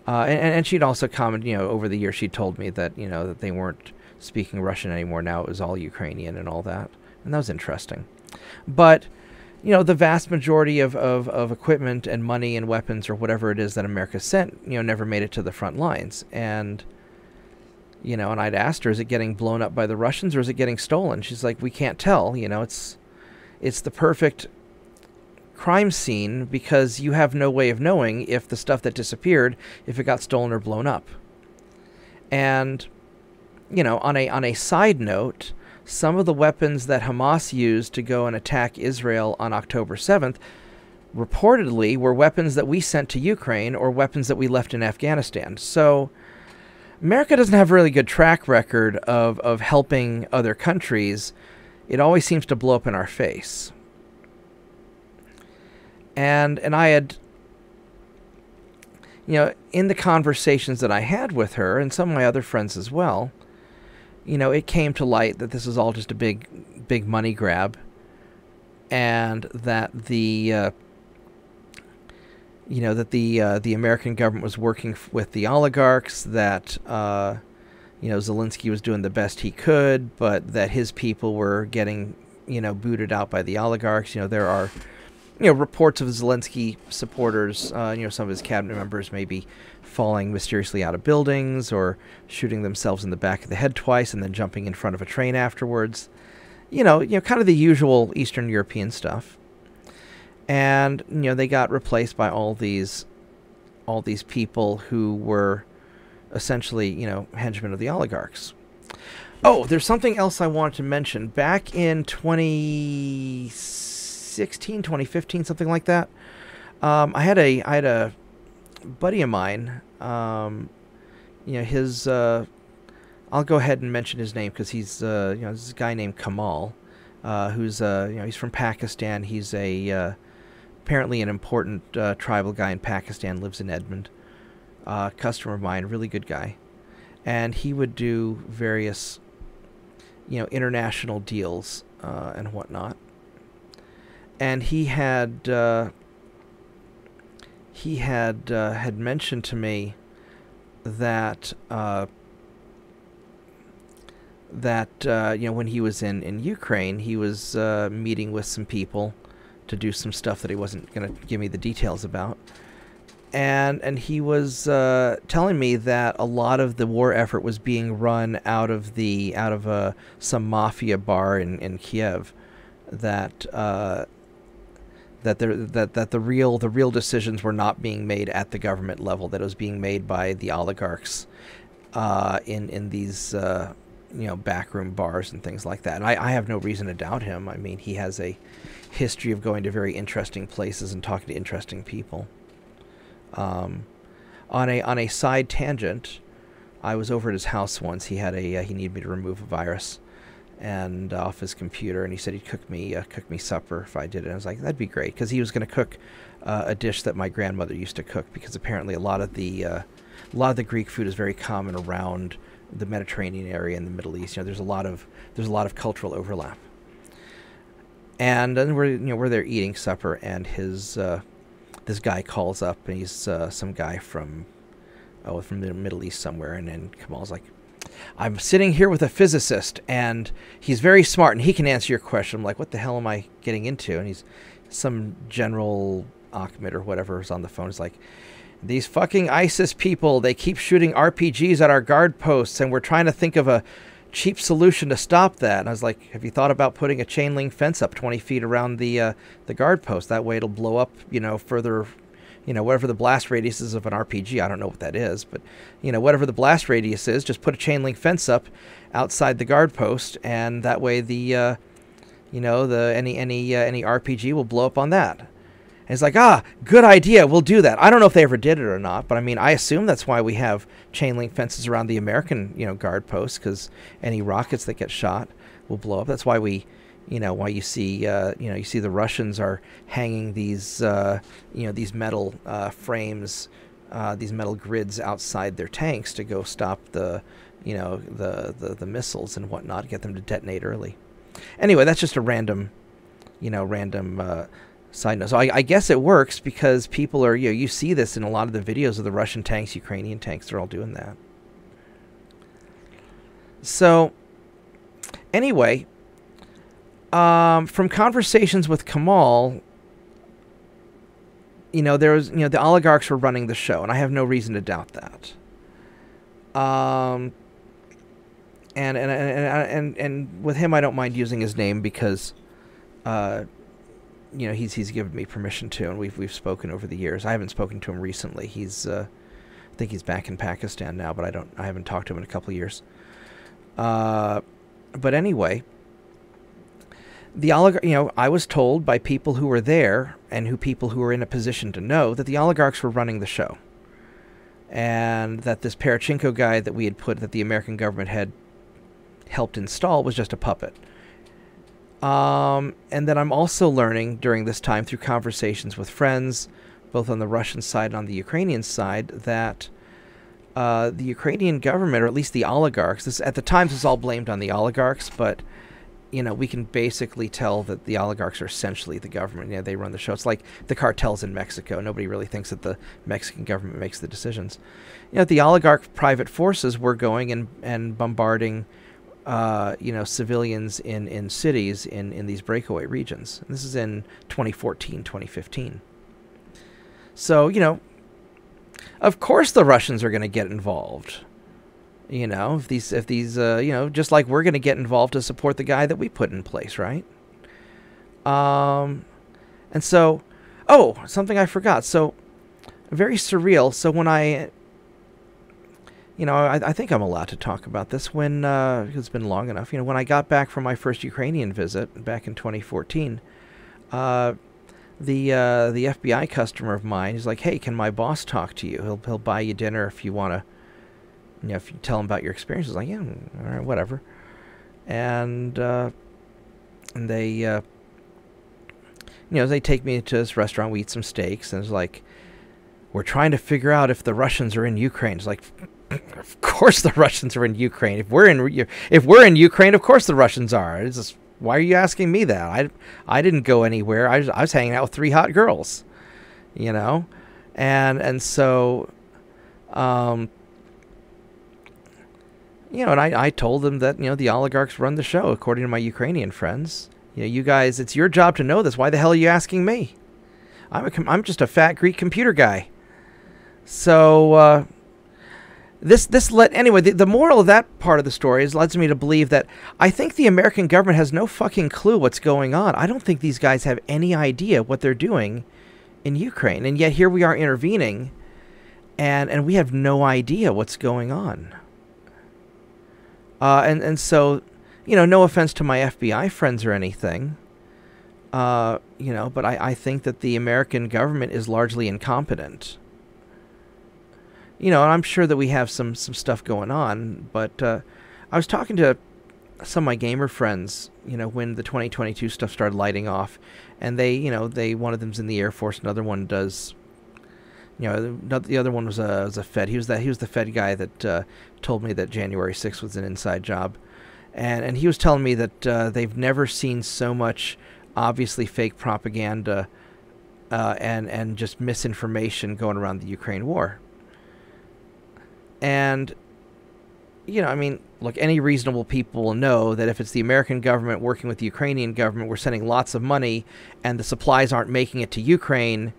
And she'd also commented, over the years she'd told me that, that they weren't speaking Russian anymore. Now it was all Ukrainian and all that. And that was interesting. But, the vast majority of equipment and money and weapons or whatever it is that America sent, never made it to the front lines. And, and I'd asked her, is it getting blown up by the Russians or is it getting stolen? She's like, we can't tell. It's the perfect crime scene because you have no way of knowing if the stuff that disappeared, if it got stolen or blown up. And, on a side note, some of the weapons that Hamas used to go and attack Israel on October 7th reportedly were weapons that we sent to Ukraine or weapons that we left in Afghanistan. So America doesn't have a really good track record of helping other countries. It always seems to blow up in our face. And I had, in the conversations that I had with her and some of my other friends as well, it came to light that this is all just a big money grab, and that the American government was working with the oligarchs, that Zelensky was doing the best he could, but that his people were getting booted out by the oligarchs. There are reports of Zelensky supporters, some of his cabinet members maybe falling mysteriously out of buildings or shooting themselves in the back of the head twice and then jumping in front of a train afterwards. kind of the usual Eastern European stuff. And they got replaced by all these people who were essentially henchmen of the oligarchs. Oh, there's something else I wanted to mention. Back in 2016, 2015, something like that. I had a buddy of mine. His. I'll go ahead and mention his name because he's this guy named Kamal, who's he's from Pakistan. He's apparently an important tribal guy in Pakistan. Lives in Edmond. Customer of mine, really good guy, and he would do various international deals and whatnot. And he had mentioned to me that when he was in Ukraine, he was meeting with some people to do some stuff that he wasn't going to give me the details about. And he was telling me that a lot of the war effort was being run out of some mafia bar in Kiev, that the real decisions were not being made at the government level, that it was being made by the oligarchs in these backroom bars and things like that. And I have no reason to doubt him. I mean, he has a history of going to very interesting places and talking to interesting people. On a side tangent, I was over at his house once. He needed me to remove a virus and off his computer, and he said he'd cook me supper if I did it. And I was like, that'd be great, because he was going to cook a dish that my grandmother used to cook, because apparently a lot of the Greek food is very common around the Mediterranean area and the Middle East. There's a lot of cultural overlap. And then we're there eating supper, and his this guy calls up, and he's some guy from the Middle East somewhere, and then Kamal's like, I'm sitting here with a physicist, and he's very smart, and he can answer your question. I'm like, what the hell am I getting into? And he's some General Ahmed or whatever is on the phone. He's like, these fucking ISIS people, they keep shooting RPGs at our guard posts, and we're trying to think of a cheap solution to stop that. And I was like, have you thought about putting a chain link fence up 20 feet around the guard post? That way it'll blow up, further, whatever the blast radius is of an RPG. I don't know what that is, but, whatever the blast radius is, just put a chain link fence up outside the guard post, and that way any RPG will blow up on that. And it's like, good idea, we'll do that. I don't know if they ever did it or not, but I mean, I assume that's why we have chain link fences around the American, guard posts, because any rockets that get shot will blow up. That's why why you see, the Russians are hanging these, these metal frames, these metal grids outside their tanks to go stop the missiles and whatnot, get them to detonate early. Anyway, that's just a random side note. So I guess it works, because people are, you see this in a lot of the videos of the Russian tanks, Ukrainian tanks, they're all doing that. So, anyway, from conversations with Kamal, there was, the oligarchs were running the show, and I have no reason to doubt that. And with him, I don't mind using his name, because, he's given me permission to, and we've spoken over the years. I haven't spoken to him recently. He's, I think he's back in Pakistan now, but I haven't talked to him in a couple of years. But anyway, the I was told by people who were there, and people who were in a position to know, that the oligarchs were running the show, and that this Parachenko guy that that the American government had helped install was just a puppet. And then I'm also learning during this time, through conversations with friends, both on the Russian side and on the Ukrainian side, that the Ukrainian government, or at least the oligarchs, at the time this was all blamed on the oligarchs, but we can basically tell that the oligarchs are essentially the government. They run the show. It's like the cartels in Mexico. Nobody really thinks that the Mexican government makes the decisions. The oligarch private forces were going and bombarding civilians in cities in these breakaway regions. And this is in 2014, 2015. So, of course the Russians are going to get involved. You know, if these you know, just like we're going to get involved to support the guy that we put in place, right? And so, oh, something I forgot. So, very surreal. So when you know, I think I'm allowed to talk about this when it's been long enough. You know, when I got back from my first Ukrainian visit back in 2014, the FBI customer of mine is like, "Hey, can my boss talk to you? He'll buy you dinner if you want to." You know, if you tell him about your experiences, like, yeah, all right, whatever. And they, you know, they take me to this restaurant, we eat some steaks, and it's like, we're trying to figure out if the Russians are in Ukraine. It's like, of course the Russians are in Ukraine. If we're in Ukraine, of course the Russians are. It's just, why are you asking me that? I didn't go anywhere. I was hanging out with 3 hot girls, you know, and so. You know, and I told them that, you know, the oligarchs run the show, according to my Ukrainian friends. You know, you guys, it's your job to know this. Why the hell are you asking me? I'm just a fat Greek computer guy. So, anyway, the moral of that part of the story is leads me to believe that I think the American government has no fucking clue what's going on. I don't think these guys have any idea what they're doing in Ukraine. And yet here we are intervening, and we have no idea what's going on. And so, you know, no offense to my FBI friends or anything, you know, but I think that the American government is largely incompetent. You know, and I'm sure that we have some stuff going on, but I was talking to some of my gamer friends, you know, when the 2022 stuff started lighting off, and they, you know, one of them's in the Air Force, another one does. You know, the other one was a Fed. He was the Fed guy that told me that January 6th was an inside job, and he was telling me that they've never seen so much obviously fake propaganda and just misinformation going around the Ukraine war. And you know, I mean, look, any reasonable people will know that if it's the American government working with the Ukrainian government, we're sending lots of money, and the supplies aren't making it to Ukraine.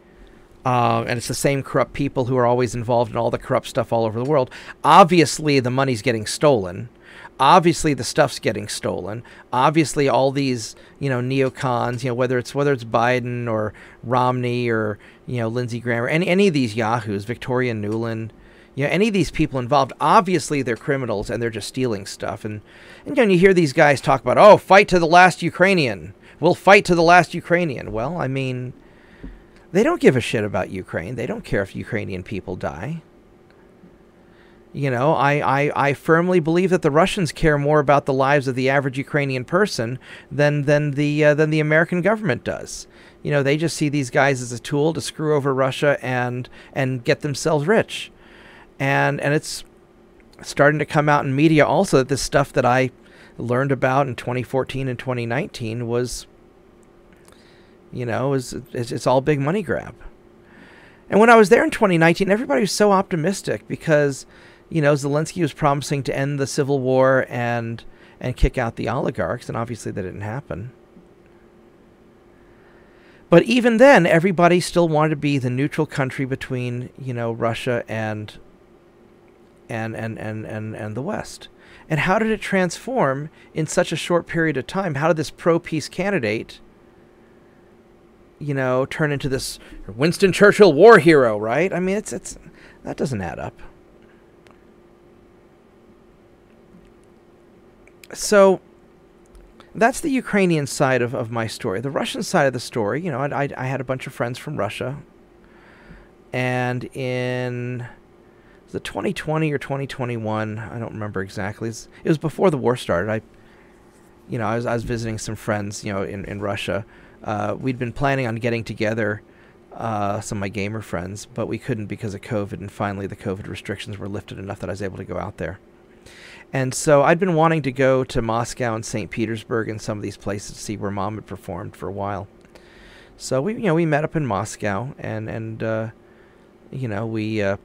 And it's the same corrupt people who are always involved in all the corrupt stuff all over the world. Obviously, the money's getting stolen. Obviously, the stuff's getting stolen. Obviously, all these, you know, neocons, you know, whether it's Biden or Romney or, you know, Lindsey Graham or any of these yahoos, Victoria Nuland, you know, any of these people involved, obviously they're criminals and they're just stealing stuff. And then you hear these guys talk about, oh, fight to the last Ukrainian. We'll fight to the last Ukrainian. Well, I mean, they don't give a shit about Ukraine. They don't care if Ukrainian people die. You know, I firmly believe that the Russians care more about the lives of the average Ukrainian person than the American government does. You know, they just see these guys as a tool to screw over Russia and get themselves rich. And it's starting to come out in media also that this stuff that I learned about in 2014 and 2019 was, you know, it's all big money grab. And when I was there in 2019, everybody was so optimistic because, you know, Zelensky was promising to end the civil war and kick out the oligarchs, and obviously that didn't happen. But even then, everybody still wanted to be the neutral country between, you know, Russia and the West. And how did it transform in such a short period of time? How did this pro-peace candidate, you know, turn into this Winston Churchill war hero, right? I mean, it's that doesn't add up. So that's the Ukrainian side of my story. The Russian side of the story, you know, I had a bunch of friends from Russia, and in the 2020 or 2021, I don't remember exactly. It was before the war started. I was visiting some friends, you know, in Russia. We'd been planning on getting together, some of my gamer friends, but we couldn't because of COVID, and finally the COVID restrictions were lifted enough that I was able to go out there. And so I'd been wanting to go to Moscow and St. Petersburg and some of these places to see where Mom had performed for a while. So we met up in Moscow, and you know, we had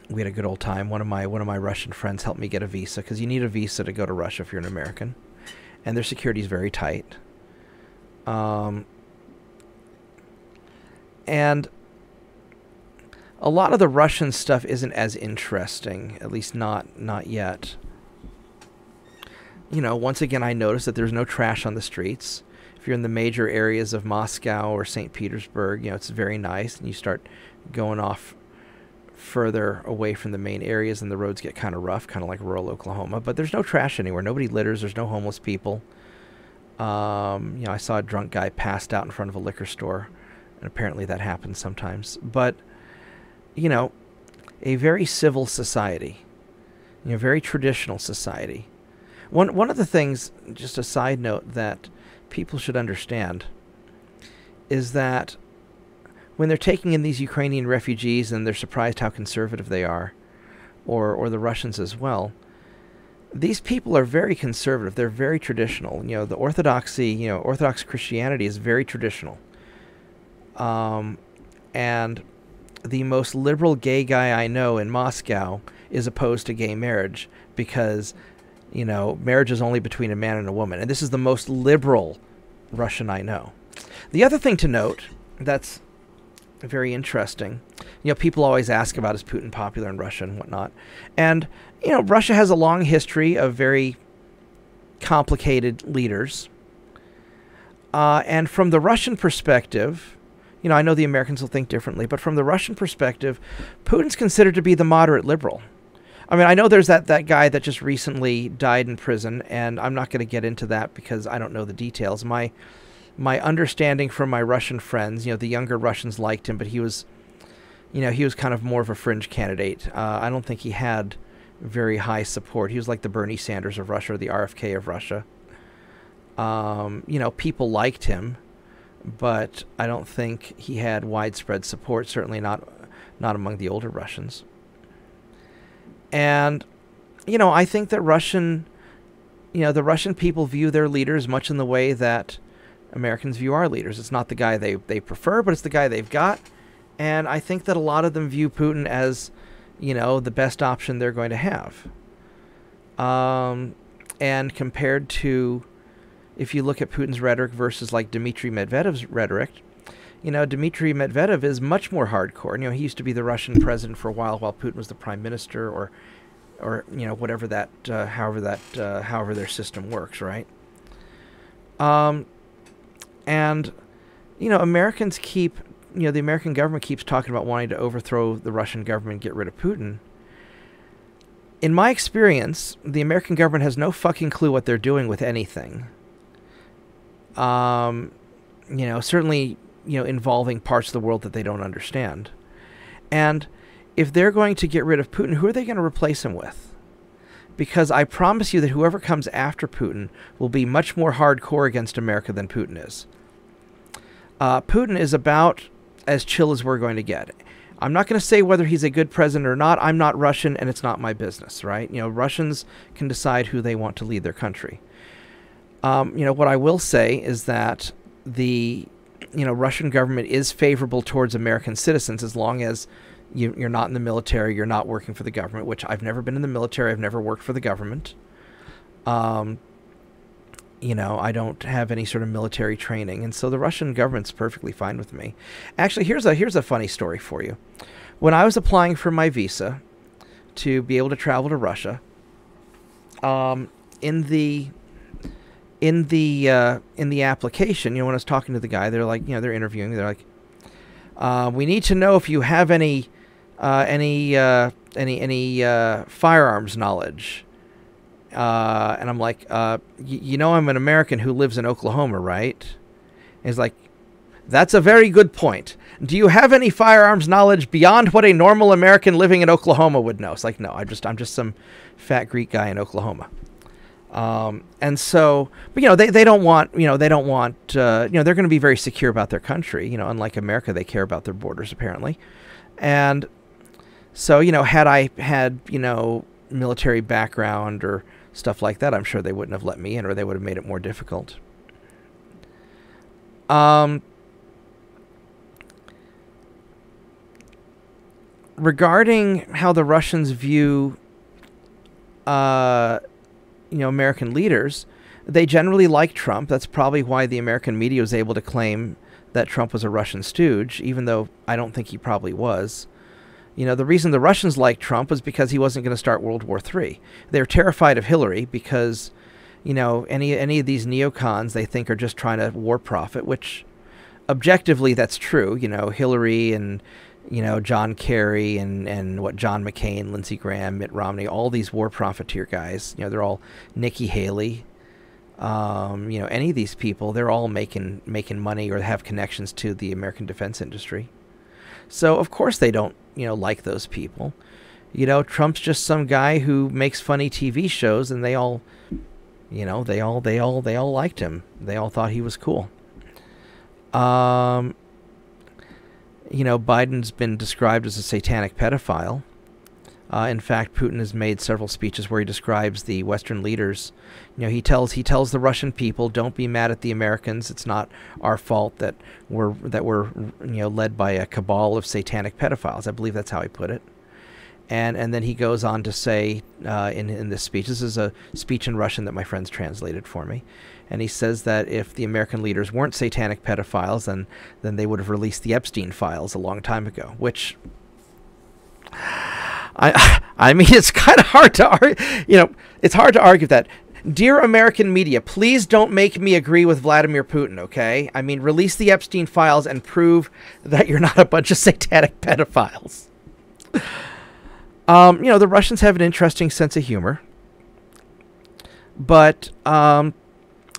a good old time. One of my Russian friends helped me get a visa, because you need a visa to go to Russia if you're an American, and their security is very tight. And a lot of the Russian stuff isn't as interesting, at least not yet. You know, once again, I noticed that there's no trash on the streets. If you're in the major areas of Moscow or St. Petersburg, you know, it's very nice. And you start going off further away from the main areas and the roads get kind of rough, kind of like rural Oklahoma. But there's no trash anywhere. Nobody litters. There's no homeless people. You know, I saw a drunk guy passed out in front of a liquor store. And apparently that happens sometimes. But, you know, a very civil society. You know, very traditional society. One of the things, just a side note, that people should understand is that when they're taking in these Ukrainian refugees and they're surprised how conservative they are, or the Russians as well, these people are very conservative. They're very traditional. You know, the Orthodoxy, you know, Orthodox Christianity is very traditional. And the most liberal gay guy I know in Moscow is opposed to gay marriage because, you know, marriage is only between a man and a woman. And this is the most liberal Russian I know. The other thing to note that's very interesting, you know, people always ask about, is Putin popular in Russia and whatnot. And, you know, Russia has a long history of very complicated leaders. And from the Russian perspective, you know, I know the Americans will think differently, but from the Russian perspective, Putin's considered to be the moderate liberal. I mean, I know there's that guy that just recently died in prison, and I'm not going to get into that because I don't know the details. My understanding from my Russian friends, you know, the younger Russians liked him, but he was, you know, he was kind of more of a fringe candidate. I don't think he had very high support. He was like the Bernie Sanders of Russia or the RFK of Russia. You know, people liked him, but I don't think he had widespread support, certainly not among the older Russians. And, you know, I think that the Russian people view their leaders much in the way that Americans view our leaders. It's not the guy they prefer, but it's the guy they've got. And I think that a lot of them view Putin as, you know, the best option they're going to have. And compared to, if you look at Putin's rhetoric versus like Dmitry Medvedev's rhetoric, you know, Dmitry Medvedev is much more hardcore. You know, he used to be the Russian president for a while Putin was the prime minister, or you know, whatever that, however their system works, right? And, you know, Americans keep, you know, the American government keeps talking about wanting to overthrow the Russian government, get rid of Putin. In my experience, the American government has no fucking clue what they're doing with anything. You know, certainly, you know, involving parts of the world that they don't understand. And if they're going to get rid of Putin, who are they going to replace him with? Because I promise you that whoever comes after Putin will be much more hardcore against America than Putin is. Putin is about as chill as we're going to get. I'm not going to say whether he's a good president or not. I'm not Russian, and it's not my business, right? You know, Russians can decide who they want to lead their country. You know, what I will say is that the, you know, Russian government is favorable towards American citizens as long as you're not in the military, you're not working for the government, which I've never been in the military, I've never worked for the government. You know, I don't have any sort of military training, and so the Russian government's perfectly fine with me. Actually, here's a funny story for you. When I was applying for my visa to be able to travel to Russia, in the application, you know, when I was talking to the guy, they're like, you know, they're interviewing me, they're like, we need to know if you have any firearms knowledge. And I'm like, you know, I'm an American who lives in Oklahoma, right? And he's like, that's a very good point. Do you have any firearms knowledge beyond what a normal American living in Oklahoma would know? It's like, no, I'm just some fat Greek guy in Oklahoma. And so, but, you know, they don't want, you know, you know, they're going to be very secure about their country. You know, unlike America, they care about their borders, apparently. And so, you know, had I had, you know, military background or stuff like that, I'm sure they wouldn't have let me in, or they would have made it more difficult. Regarding how the Russians view, you know, American leaders, they generally like Trump. That's probably why the American media was able to claim that Trump was a Russian stooge, even though I don't think he probably was. You know, the reason the Russians liked Trump was because he wasn't going to start World War III. They're terrified of Hillary because, you know, any of these neocons they think are just trying to war profit, which objectively that's true. You know, Hillary and, you know, John Kerry and what, John McCain, Lindsey Graham, Mitt Romney, all these war profiteer guys, you know, they're all, Nikki Haley, you know, any of these people, they're all making money or have connections to the American defense industry. So of course they don't, you know, like those people. You know, Trump's just some guy who makes funny TV shows, and they all, you know, they all liked him. They all thought he was cool. You know, Biden's been described as a satanic pedophile. In fact, Putin has made several speeches where he describes the Western leaders. You know, he tells the Russian people, "Don't be mad at the Americans. It's not our fault that we're you know, led by a cabal of satanic pedophiles." I believe that's how he put it. And then he goes on to say in this speech, this is a speech in Russian that my friends translated for me, and he says that if the American leaders weren't satanic pedophiles, then they would have released the Epstein files a long time ago, which I mean, it's kind of hard to argue. You know, it's hard to argue that. Dear American media, please don't make me agree with Vladimir Putin, okay? I mean, release the Epstein files and prove that you're not a bunch of satanic pedophiles. You know, the Russians have an interesting sense of humor. But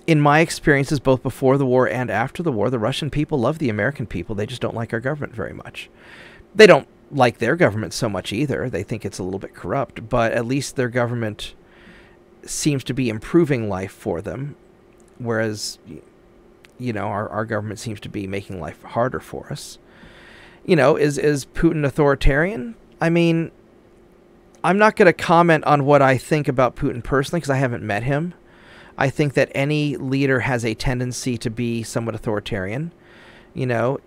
in my experiences, both before the war and after the war, the Russian people love the American people. They just don't like our government very much. They don't like their government so much either. They think it's a little bit corrupt, but at least their government seems to be improving life for them, whereas, you know, our government seems to be making life harder for us. You know, is Putin authoritarian? I mean, I'm not going to comment on what I think about Putin personally because I haven't met him. I think that any leader has a tendency to be somewhat authoritarian. You know,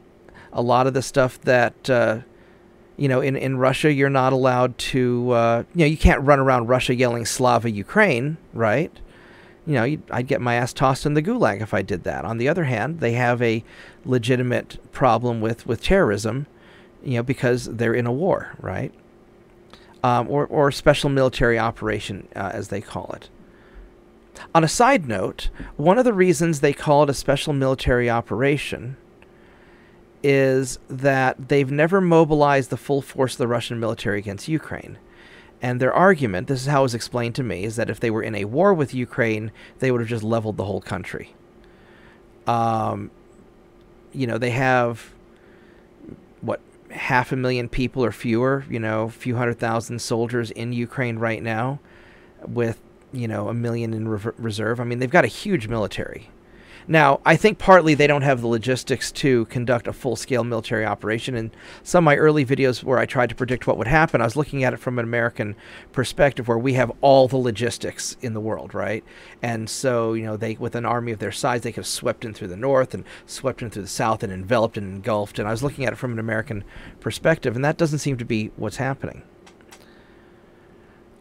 a lot of the stuff that you know, in Russia, you're not allowed to, you know, you can't run around Russia yelling Slava Ukraine, right? You know, I'd get my ass tossed in the gulag if I did that. On the other hand, they have a legitimate problem with terrorism, you know, because they're in a war, right? Or special military operation, as they call it. On a side note, one of the reasons they call it a special military operation is that they've never mobilized the full force of the Russian military against Ukraine. And their argument, this is how it was explained to me, is that if they were in a war with Ukraine, they would have just leveled the whole country. You know, they have, what, 500,000 people or fewer, you know, a few 100,000 soldiers in Ukraine right now with, you know, 1 million in reserve. I mean, they've got a huge military. Now, I think partly they don't have the logistics to conduct a full-scale military operation. In some of my early videos where I tried to predict what would happen, I was looking at it from an American perspective where we have all the logistics in the world, right? And so, you know, they, with an army of their size, they could have swept in through the north and swept in through the south and enveloped and engulfed. And I was looking at it from an American perspective, and that doesn't seem to be what's happening.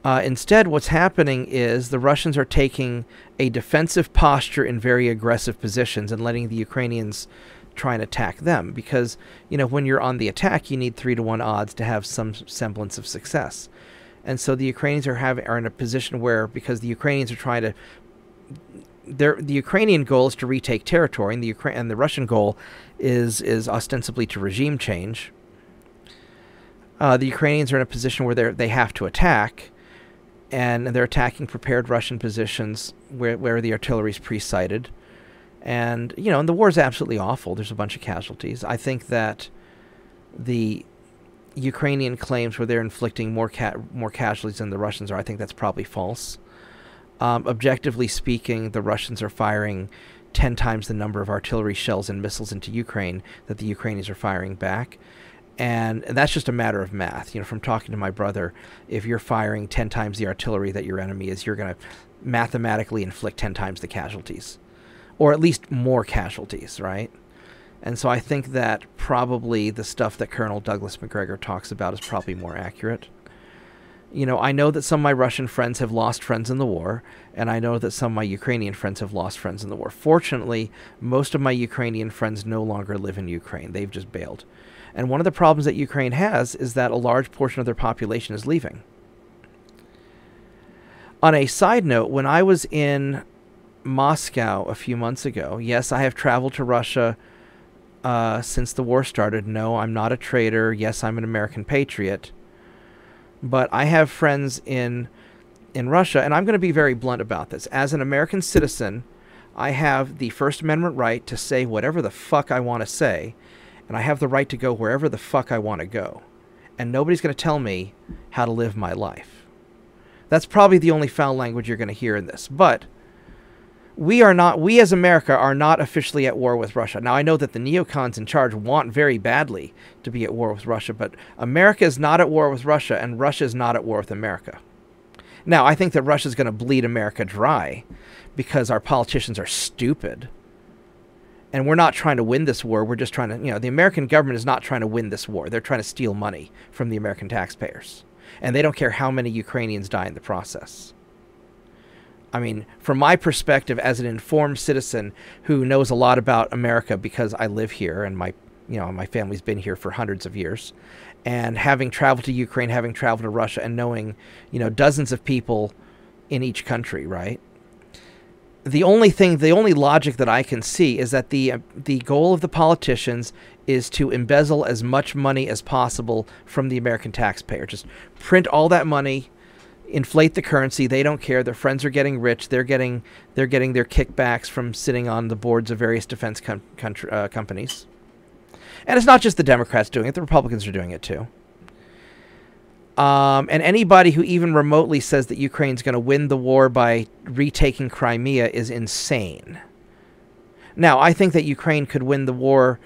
Instead, what's happening is the Russians are taking a defensive posture in very aggressive positions and letting the Ukrainians try and attack them. Because, you know, when you're on the attack, you need 3-to-1 odds to have some semblance of success. And so the Ukrainians are in a position where, because the Ukrainians are trying to, the Ukrainian goal is to retake territory, and the Russian goal is ostensibly to regime change. The Ukrainians are in a position where they have to attack. And they're attacking prepared Russian positions where the artillery is pre-sighted. And, you know, and the war is absolutely awful. There's a bunch of casualties. I think that the Ukrainian claims where they're inflicting more casualties than the Russians are, I think that's probably false. Objectively speaking, the Russians are firing 10 times the number of artillery shells and missiles into Ukraine that the Ukrainians are firing back. And that's just a matter of math. You know, from talking to my brother, if you're firing 10 times the artillery that your enemy is, you're going to mathematically inflict 10 times the casualties. Or at least more casualties, right? And so I think that probably the stuff that Colonel Douglas McGregor talks about is probably more accurate. You know, I know that some of my Russian friends have lost friends in the war, and I know that some of my Ukrainian friends have lost friends in the war. Fortunately, most of my Ukrainian friends no longer live in Ukraine. They've just bailed. And one of the problems that Ukraine has is that a large portion of their population is leaving. On a side note, when I was in Moscow a few months ago, yes, I have traveled to Russia since the war started. No, I'm not a traitor. Yes, I'm an American patriot. But I have friends in Russia, and I'm going to be very blunt about this. As an American citizen, I have the First Amendment right to say whatever the fuck I want to say, and I have the right to go wherever the fuck I want to go. And nobody's going to tell me how to live my life. That's probably the only foul language you're going to hear in this. But we as America are not officially at war with Russia. Now, I know that the neocons in charge want very badly to be at war with Russia, but America is not at war with Russia, and Russia is not at war with America. Now, I think that Russia is going to bleed America dry because our politicians are stupid. And we're not trying to win this war. We're just trying to, the American government is not trying to win this war. They're trying to steal money from the American taxpayers. And they don't care how many Ukrainians die in the process. I mean, from my perspective as an informed citizen who knows a lot about America because I live here and my family's been here for hundreds of years, and having traveled to Ukraine, having traveled to Russia, and knowing, dozens of people in each country, right? The only logic that I can see is that the goal of the politicians is to embezzle as much money as possible from the American taxpayer. Just print all that money, inflate the currency. They don't care. Their friends are getting rich. They're getting their kickbacks from sitting on the boards of various defense companies. And it's not just the Democrats doing it. The Republicans are doing it too. And anybody who even remotely says that Ukraine's going to win the war by retaking Crimea is insane. Now, I think that Ukraine could win the war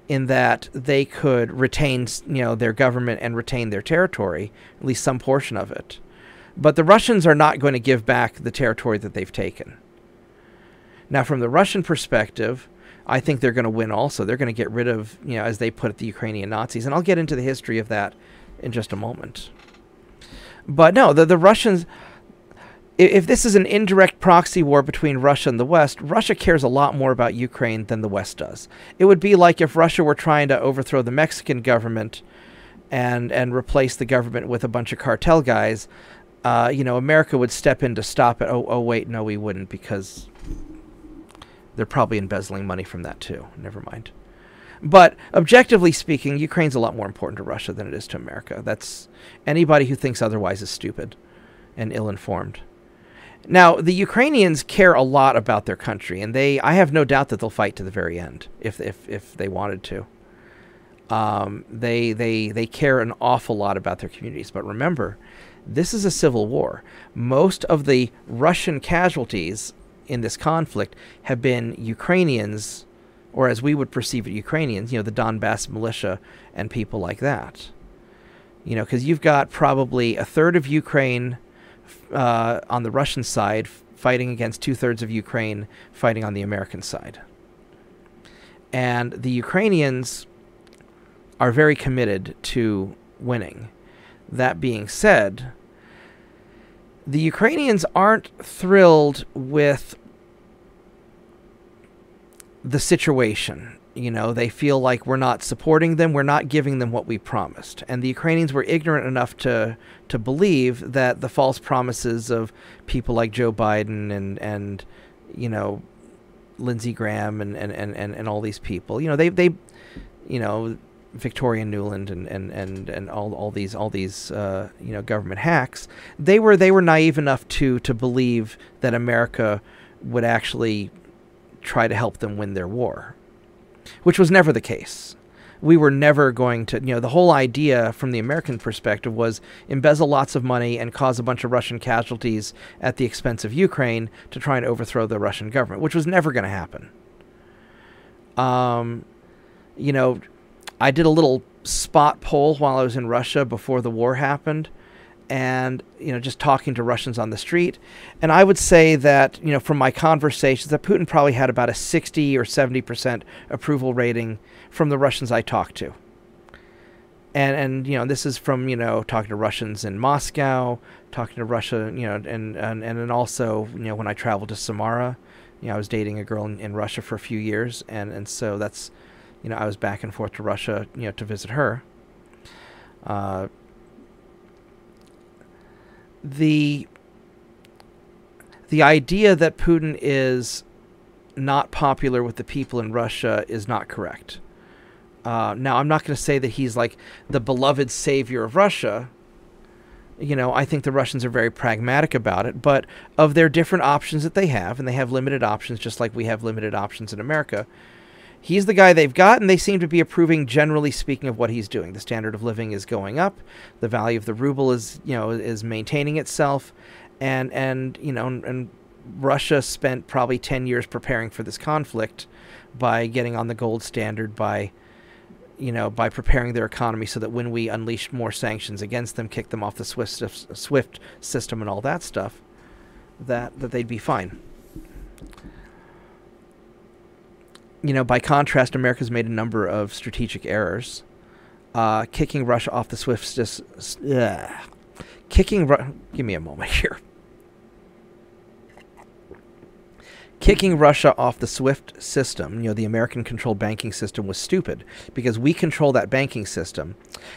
in that they could retain, their government and retain their territory, at least some portion of it. But the Russians are not going to give back the territory that they've taken. Now, from the Russian perspective, I think they're going to win also. They're going to get rid of, as they put it, the Ukrainian Nazis. And I'll get into the history of that in just a moment. But no, the Russians, if this is an indirect proxy war between Russia and the West, Russia cares a lot more about Ukraine than the West does. It would be like if Russia were trying to overthrow the Mexican government and replace the government with a bunch of cartel guys. America would step in to stop it. Oh, wait, no, we wouldn't, because they're probably embezzling money from that too. Never mind. But objectively speaking, Ukraine's a lot more important to Russia than it is to America. That's anybody who thinks otherwise is stupid and ill-informed. Now, the Ukrainians care a lot about their country, and I have no doubt that they'll fight to the very end if they wanted to. They care an awful lot about their communities. But remember, this is a civil war. Most of the Russian casualties in this conflict have been Ukrainians, or as we would perceive it, Ukrainians, the Donbass militia and people like that. Because you've got probably a third of Ukraine on the Russian side fighting against 2/3 of Ukraine fighting on the American side. And the Ukrainians are very committed to winning. That being said, the Ukrainians aren't thrilled with the situation. They feel like we're not supporting them, we're not giving them what we promised. And the Ukrainians were ignorant enough to believe that the false promises of people like Joe Biden and Lindsey Graham and all these people, they Victoria Nuland and all these government hacks, they were naive enough to believe that America would actually try to help them win their war, which was never the case. We were never going to, the whole idea from the American perspective was embezzle lots of money and cause a bunch of Russian casualties at the expense of Ukraine to try and overthrow the Russian government, which was never going to happen. I did a little spot poll while I was in Russia before the war happened, and just talking to Russians on the street, and I would say that from my conversations that Putin probably had about a 60 or 70% approval rating from the Russians I talked to. And this is from talking to Russians in Moscow, talking to Russia, and then also when I traveled to Samara, I was dating a girl in Russia for a few years, and so that's I was back and forth to Russia to visit her. The idea that Putin is not popular with the people in Russia is not correct. Now, I'm not going to say that he's like the beloved savior of Russia. I think the Russians are very pragmatic about it, but of their different options that they have, and they have limited options just like we have limited options in America, he's the guy they've got, and they seem to be approving, generally speaking, of what he's doing. The standard of living is going up, the value of the ruble is maintaining itself, and Russia spent probably 10 years preparing for this conflict by getting on the gold standard, by preparing their economy so that when we unleash more sanctions against them, kick them off the SWIFT system and all that stuff, that they'd be fine. By contrast, America's made a number of strategic errors. Kicking Russia off the SWIFT give me a moment here. Kicking Russia off the SWIFT system, the American-controlled banking system, was stupid because we control that banking system.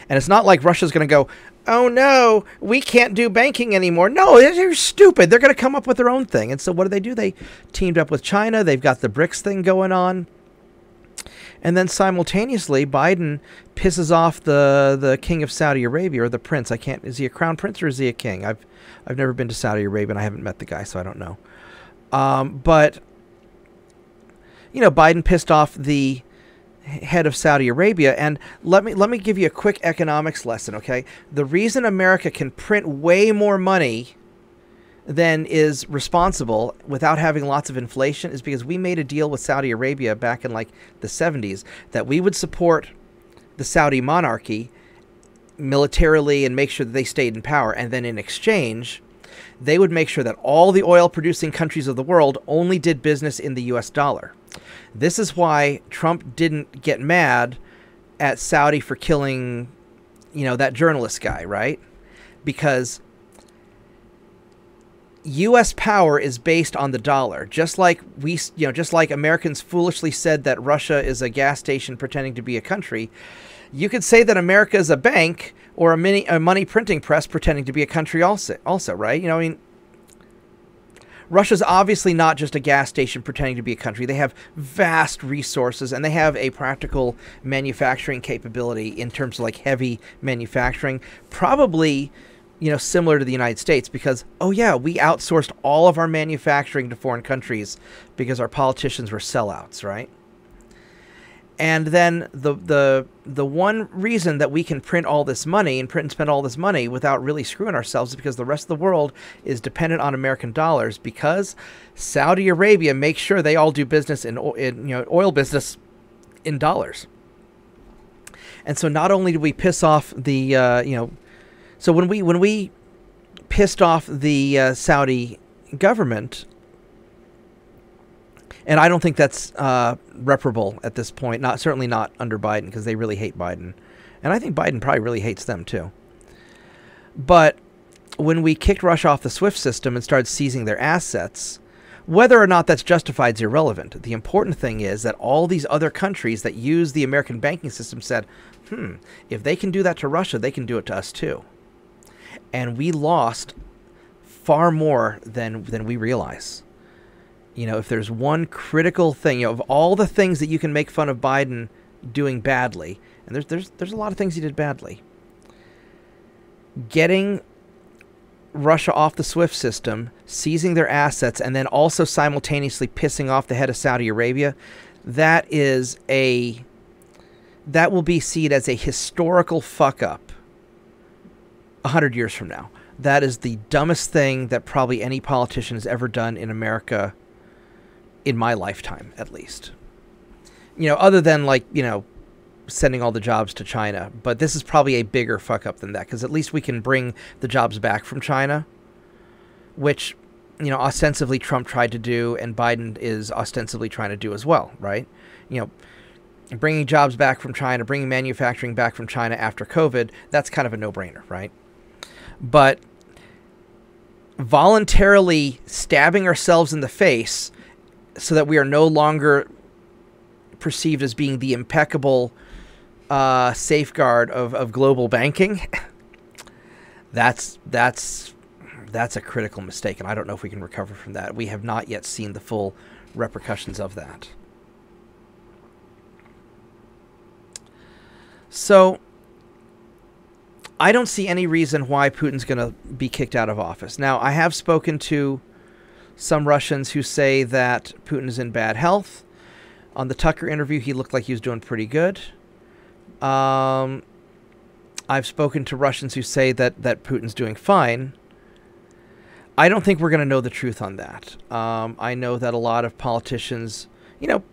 And it's not like Russia's going to go, oh, no, we can't do banking anymore. No, they're stupid. They're going to come up with their own thing. And so what do? They teamed up with China. They've got the BRICS thing going on. And then simultaneously, Biden pisses off the king of Saudi Arabia, or the prince. Is he a crown prince or is he a king? I've never been to Saudi Arabia, and I haven't met the guy, so I don't know. But Biden pissed off the head of Saudi Arabia, and let me give you a quick economics lesson, okay? The reason America can print way more money than is responsible without having lots of inflation is because we made a deal with Saudi Arabia back in like the 70s that we would support the Saudi monarchy militarily and make sure that they stayed in power, and then in exchange they would make sure that all the oil-producing countries of the world only did business in the U.S. dollar. This is why Trump didn't get mad at Saudi for killing, that journalist guy, right? Because U.S. power is based on the dollar. Just like just like Americans foolishly said that Russia is a gas station pretending to be a country, you could say that America is a bank or a money printing press pretending to be a country also, right? Russia's obviously not just a gas station pretending to be a country. They have vast resources, and they have a practical manufacturing capability in terms of like heavy manufacturing, probably, similar to the United States, because, oh yeah, we outsourced all of our manufacturing to foreign countries because our politicians were sellouts, right? And then the one reason that we can print all this money and spend all this money without really screwing ourselves is because the rest of the world is dependent on American dollars, because Saudi Arabia makes sure they all do business in oil business in dollars. And so not only do we piss off the so when we pissed off the Saudi government. And I don't think that's reparable at this point. Certainly not under Biden, because they really hate Biden. And I think Biden probably really hates them too. But when we kicked Russia off the SWIFT system and started seizing their assets, whether or not that's justified is irrelevant. The important thing is that all these other countries that use the American banking system said, if they can do that to Russia, they can do it to us too. And we lost far more than we realize. If there's one critical thing, of all the things that you can make fun of Biden doing badly, and there's a lot of things he did badly, getting Russia off the SWIFT system, seizing their assets, and then also simultaneously pissing off the head of Saudi Arabia, that will be seen as a historical fuck-up 100 years from now. That is the dumbest thing that probably any politician has ever done in America, in my lifetime, at least. Other than, sending all the jobs to China. But this is probably a bigger fuck-up than that, because at least we can bring the jobs back from China, which, ostensibly Trump tried to do, and Biden is ostensibly trying to do as well, right? bringing jobs back from China, bringing manufacturing back from China after COVID, that's kind of a no-brainer, right? But voluntarily stabbing ourselves in the face so that we are no longer perceived as being the impeccable safeguard of global banking, that's a critical mistake, and I don't know if we can recover from that. We have not yet seen the full repercussions of that. So I don't see any reason why Putin's going to be kicked out of office. Now, I have spoken to some Russians who say that Putin is in bad health. On the Tucker interview, he looked like he was doing pretty good. I've spoken to Russians who say that Putin's doing fine. I don't think we're going to know the truth on that. I know that a lot of politicians, you know,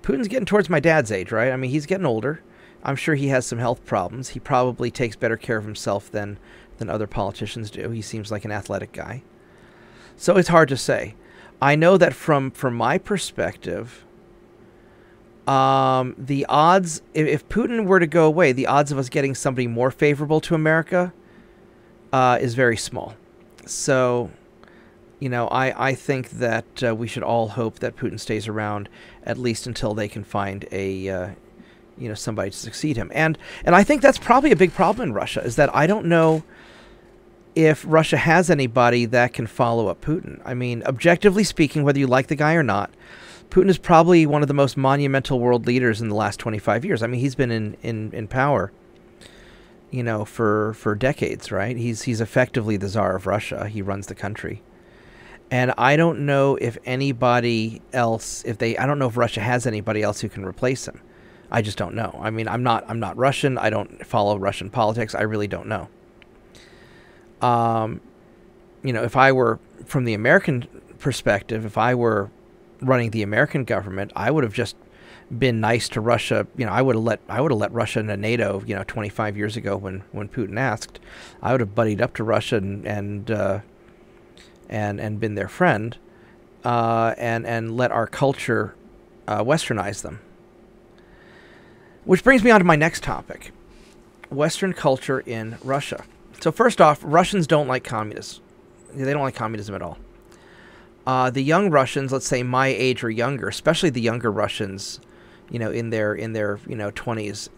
Putin's getting towards my dad's age, right? I mean, he's getting older. I'm sure he has some health problems. He probably takes better care of himself than other politicians do. He seems like an athletic guy. So it's hard to say. I know that from my perspective, the odds, if Putin were to go away, the odds of us getting somebody more favorable to America is very small. So, you know, I think that we should all hope that Putin stays around at least until they can find a you know, somebody to succeed him. And I think that's probably a big problem in Russia, is that I don't know if Russia has anybody that can follow up Putin. I mean, objectively speaking, whether you like the guy or not, Putin is probably one of the most monumental world leaders in the last 25 years. I mean, he's been in power, you know, for decades, right? He's effectively the Tsar of Russia. He runs the country. And I don't know if anybody else, I don't know if Russia has anybody else who can replace him. I just don't know. I mean, I'm not Russian. I don't follow Russian politics. I really don't know. You know, if I were from the American perspective, if I were running the American government, I would have just been nice to Russia. You know, I would have let Russia into NATO, you know, 25 years ago when Putin asked. I would have buddied up to Russia and been their friend, and let our culture westernize them. Which brings me on to my next topic, Western culture in Russia. So first off, Russians don't like communists. They don't like communism at all. The young Russians, let's say my age or younger, especially the younger Russians, you know, in their you know 20s,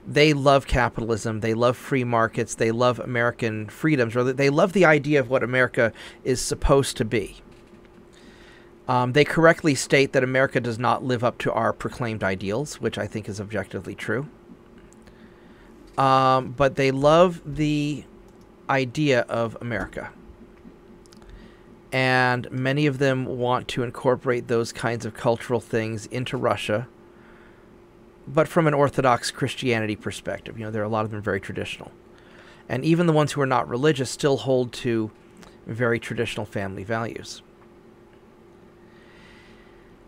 they love capitalism. They love free markets. They love American freedoms. Or they love the idea of what America is supposed to be. They correctly state that America does not live up to our proclaimed ideals, which I think is objectively true. But they love the idea of America. And many of them want to incorporate those kinds of cultural things into Russia, but from an Orthodox Christianity perspective. You know, there are a lot of them very traditional. And even the ones who are not religious still hold to very traditional family values.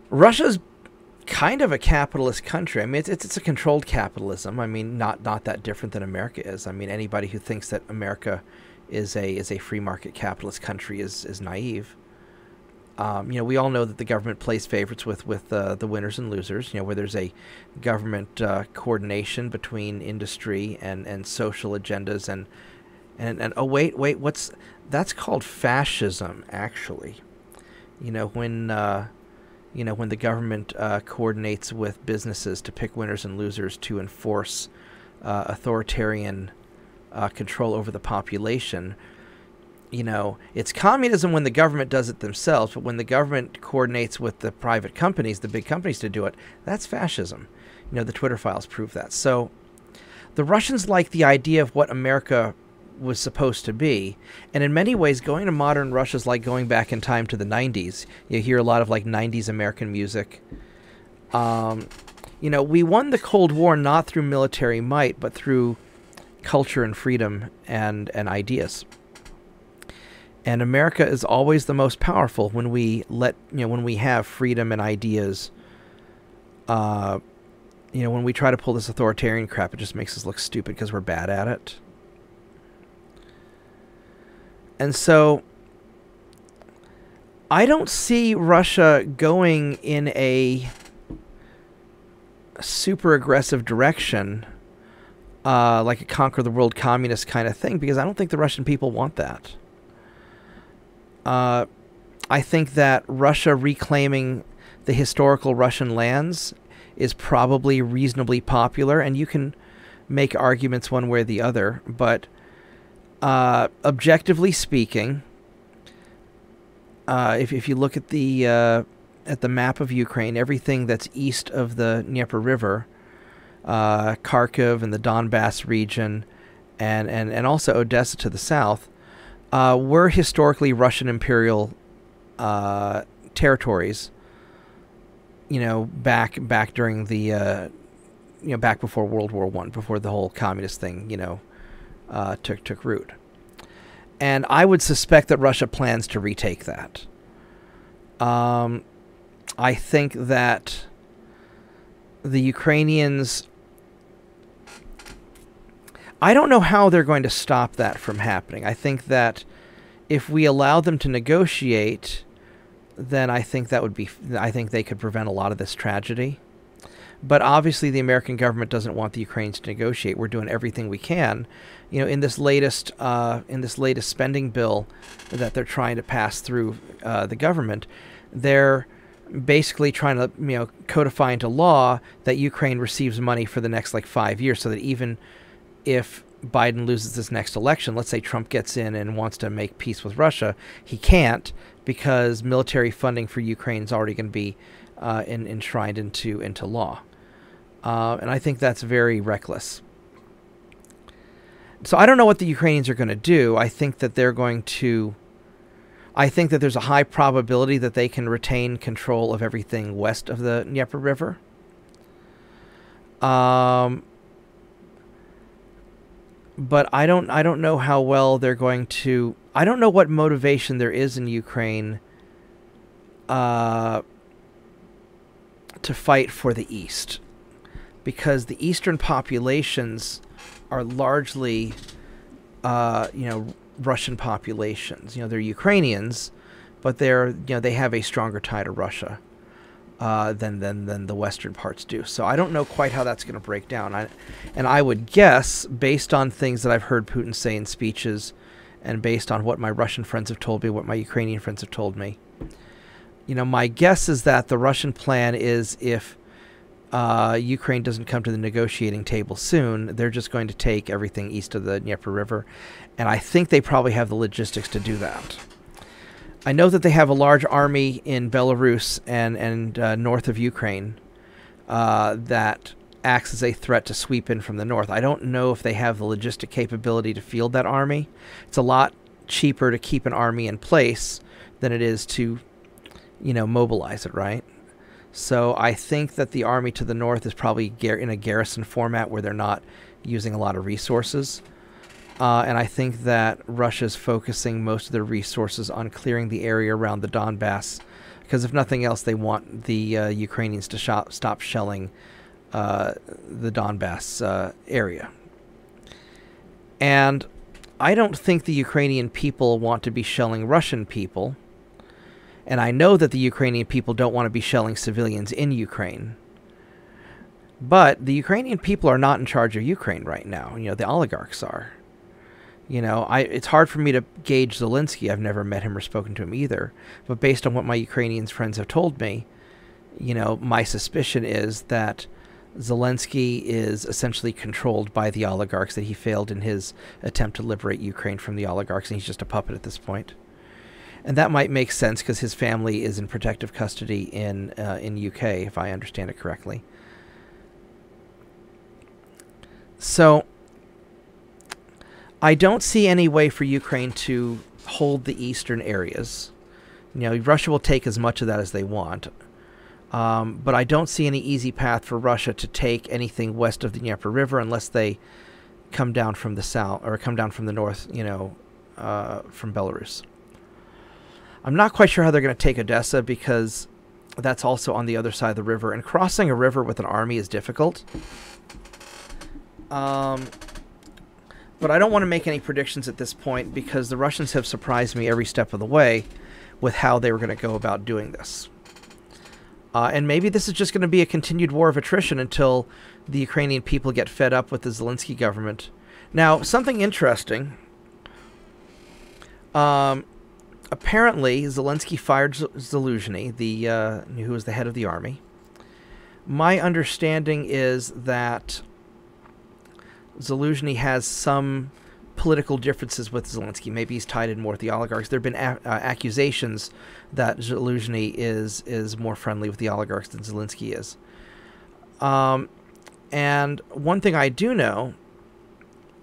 Russia's kind of a capitalist country. I mean, it's a controlled capitalism. I mean, not that different than America is. I mean, anybody who thinks that America is a free market capitalist country is naive. You know, we all know that the government plays favorites with the winners and losers. You know, where there's a government coordination between industry and social agendas and oh wait, that's called fascism, actually. You know, when the government coordinates with businesses to pick winners and losers to enforce authoritarian control over the population, you know, it's communism when the government does it themselves, but when the government coordinates with the private companies, the big companies to do it, that's fascism. You know, the Twitter files prove that. So the Russians like the idea of what America was supposed to be, and in many ways going to modern Russia is like going back in time to the 90s. You hear a lot of like 90s American music. You know, we won the Cold War not through military might, but through culture and freedom and ideas. And America is always the most powerful when we when we have freedom and ideas. You know, when we try to pull this authoritarian crap, it just makes us look stupid because we're bad at it. And so I don't see Russia going in a super aggressive direction, like a conquer the world communist kind of thing, because I don't think the Russian people want that. I think that Russia reclaiming the historical Russian lands is probably reasonably popular, and you can make arguments one way or the other, but objectively speaking, if you look at the map of Ukraine, everything that's east of the Dnieper River, Kharkiv and the Donbass region, and also Odessa to the south, were historically Russian imperial territories. You know, back during the back before World War I, before the whole communist thing, took root. And I would suspect that Russia plans to retake that. I think that the Ukrainians, I don't know how they're going to stop that from happening. I think that if we allow them to negotiate, then I think they could prevent a lot of this tragedy. But obviously the American government doesn't want the Ukrainians to negotiate. We're doing everything we can. In this latest spending bill that they're trying to pass through the government, they're basically trying to codify into law that Ukraine receives money for the next 5 years, so that even if Biden loses this next election, let's say Trump gets in and wants to make peace with Russia, he can't, because military funding for Ukraine is already going to be enshrined into law. And I think that's very reckless. So I don't know what the Ukrainians are going to do. I think that there's a high probability that they can retain control of everything west of the Dnieper River. But I don't know how well they're going to. I don't know what motivation there is in Ukraine to fight for the East, because the Eastern populations are largely, Russian populations. They're Ukrainians, but they have a stronger tie to Russia than the Western parts do. So I don't know quite how that's going to break down. And I would guess, based on things that I've heard Putin say in speeches, and based on what my Russian friends have told me, what my Ukrainian friends have told me, my guess is that the Russian plan is, if Ukraine doesn't come to the negotiating table soon, they're just going to take everything east of the Dnieper River. And I think they probably have the logistics to do that. I know that they have a large army in Belarus and north of Ukraine that acts as a threat to sweep in from the north. I don't know if they have the logistic capability to field that army. It's a lot cheaper to keep an army in place than it is to, mobilize it, right? So I think that the army to the north is probably in a garrison format where they're not using a lot of resources. And I think that Russia's focusing most of their resources on clearing the area around the Donbass, because if nothing else, they want the Ukrainians to stop shelling the Donbass area. And I don't think the Ukrainian people want to be shelling Russian people. And I know that the Ukrainian people don't want to be shelling civilians in Ukraine. But the Ukrainian people are not in charge of Ukraine right now. The oligarchs are. It's hard for me to gauge Zelensky. I've never met him or spoken to him either. But based on what my Ukrainian friends have told me, my suspicion is that Zelensky is essentially controlled by the oligarchs, that he failed in his attempt to liberate Ukraine from the oligarchs, and he's just a puppet at this point. And that might make sense because his family is in protective custody in UK, if I understand it correctly. So I don't see any way for Ukraine to hold the eastern areas. Russia will take as much of that as they want. But I don't see any easy path for Russia to take anything west of the Dnieper River unless they come down from the south, or come down from the north, from Belarus. I'm not quite sure how they're going to take Odessa, because that's also on the other side of the river, and crossing a river with an army is difficult. But I don't want to make any predictions at this point, because the Russians have surprised me every step of the way with how they were going to go about doing this. And maybe this is just going to be a continued war of attrition until the Ukrainian people get fed up with the Zelensky government. Now, something interesting. Apparently, Zelensky fired Zaluzhny, who was the head of the army. My understanding is that Zaluzhny has some political differences with Zelensky. Maybe he's tied in more with the oligarchs. There have been accusations that Zaluzhny is more friendly with the oligarchs than Zelensky is. And one thing I do know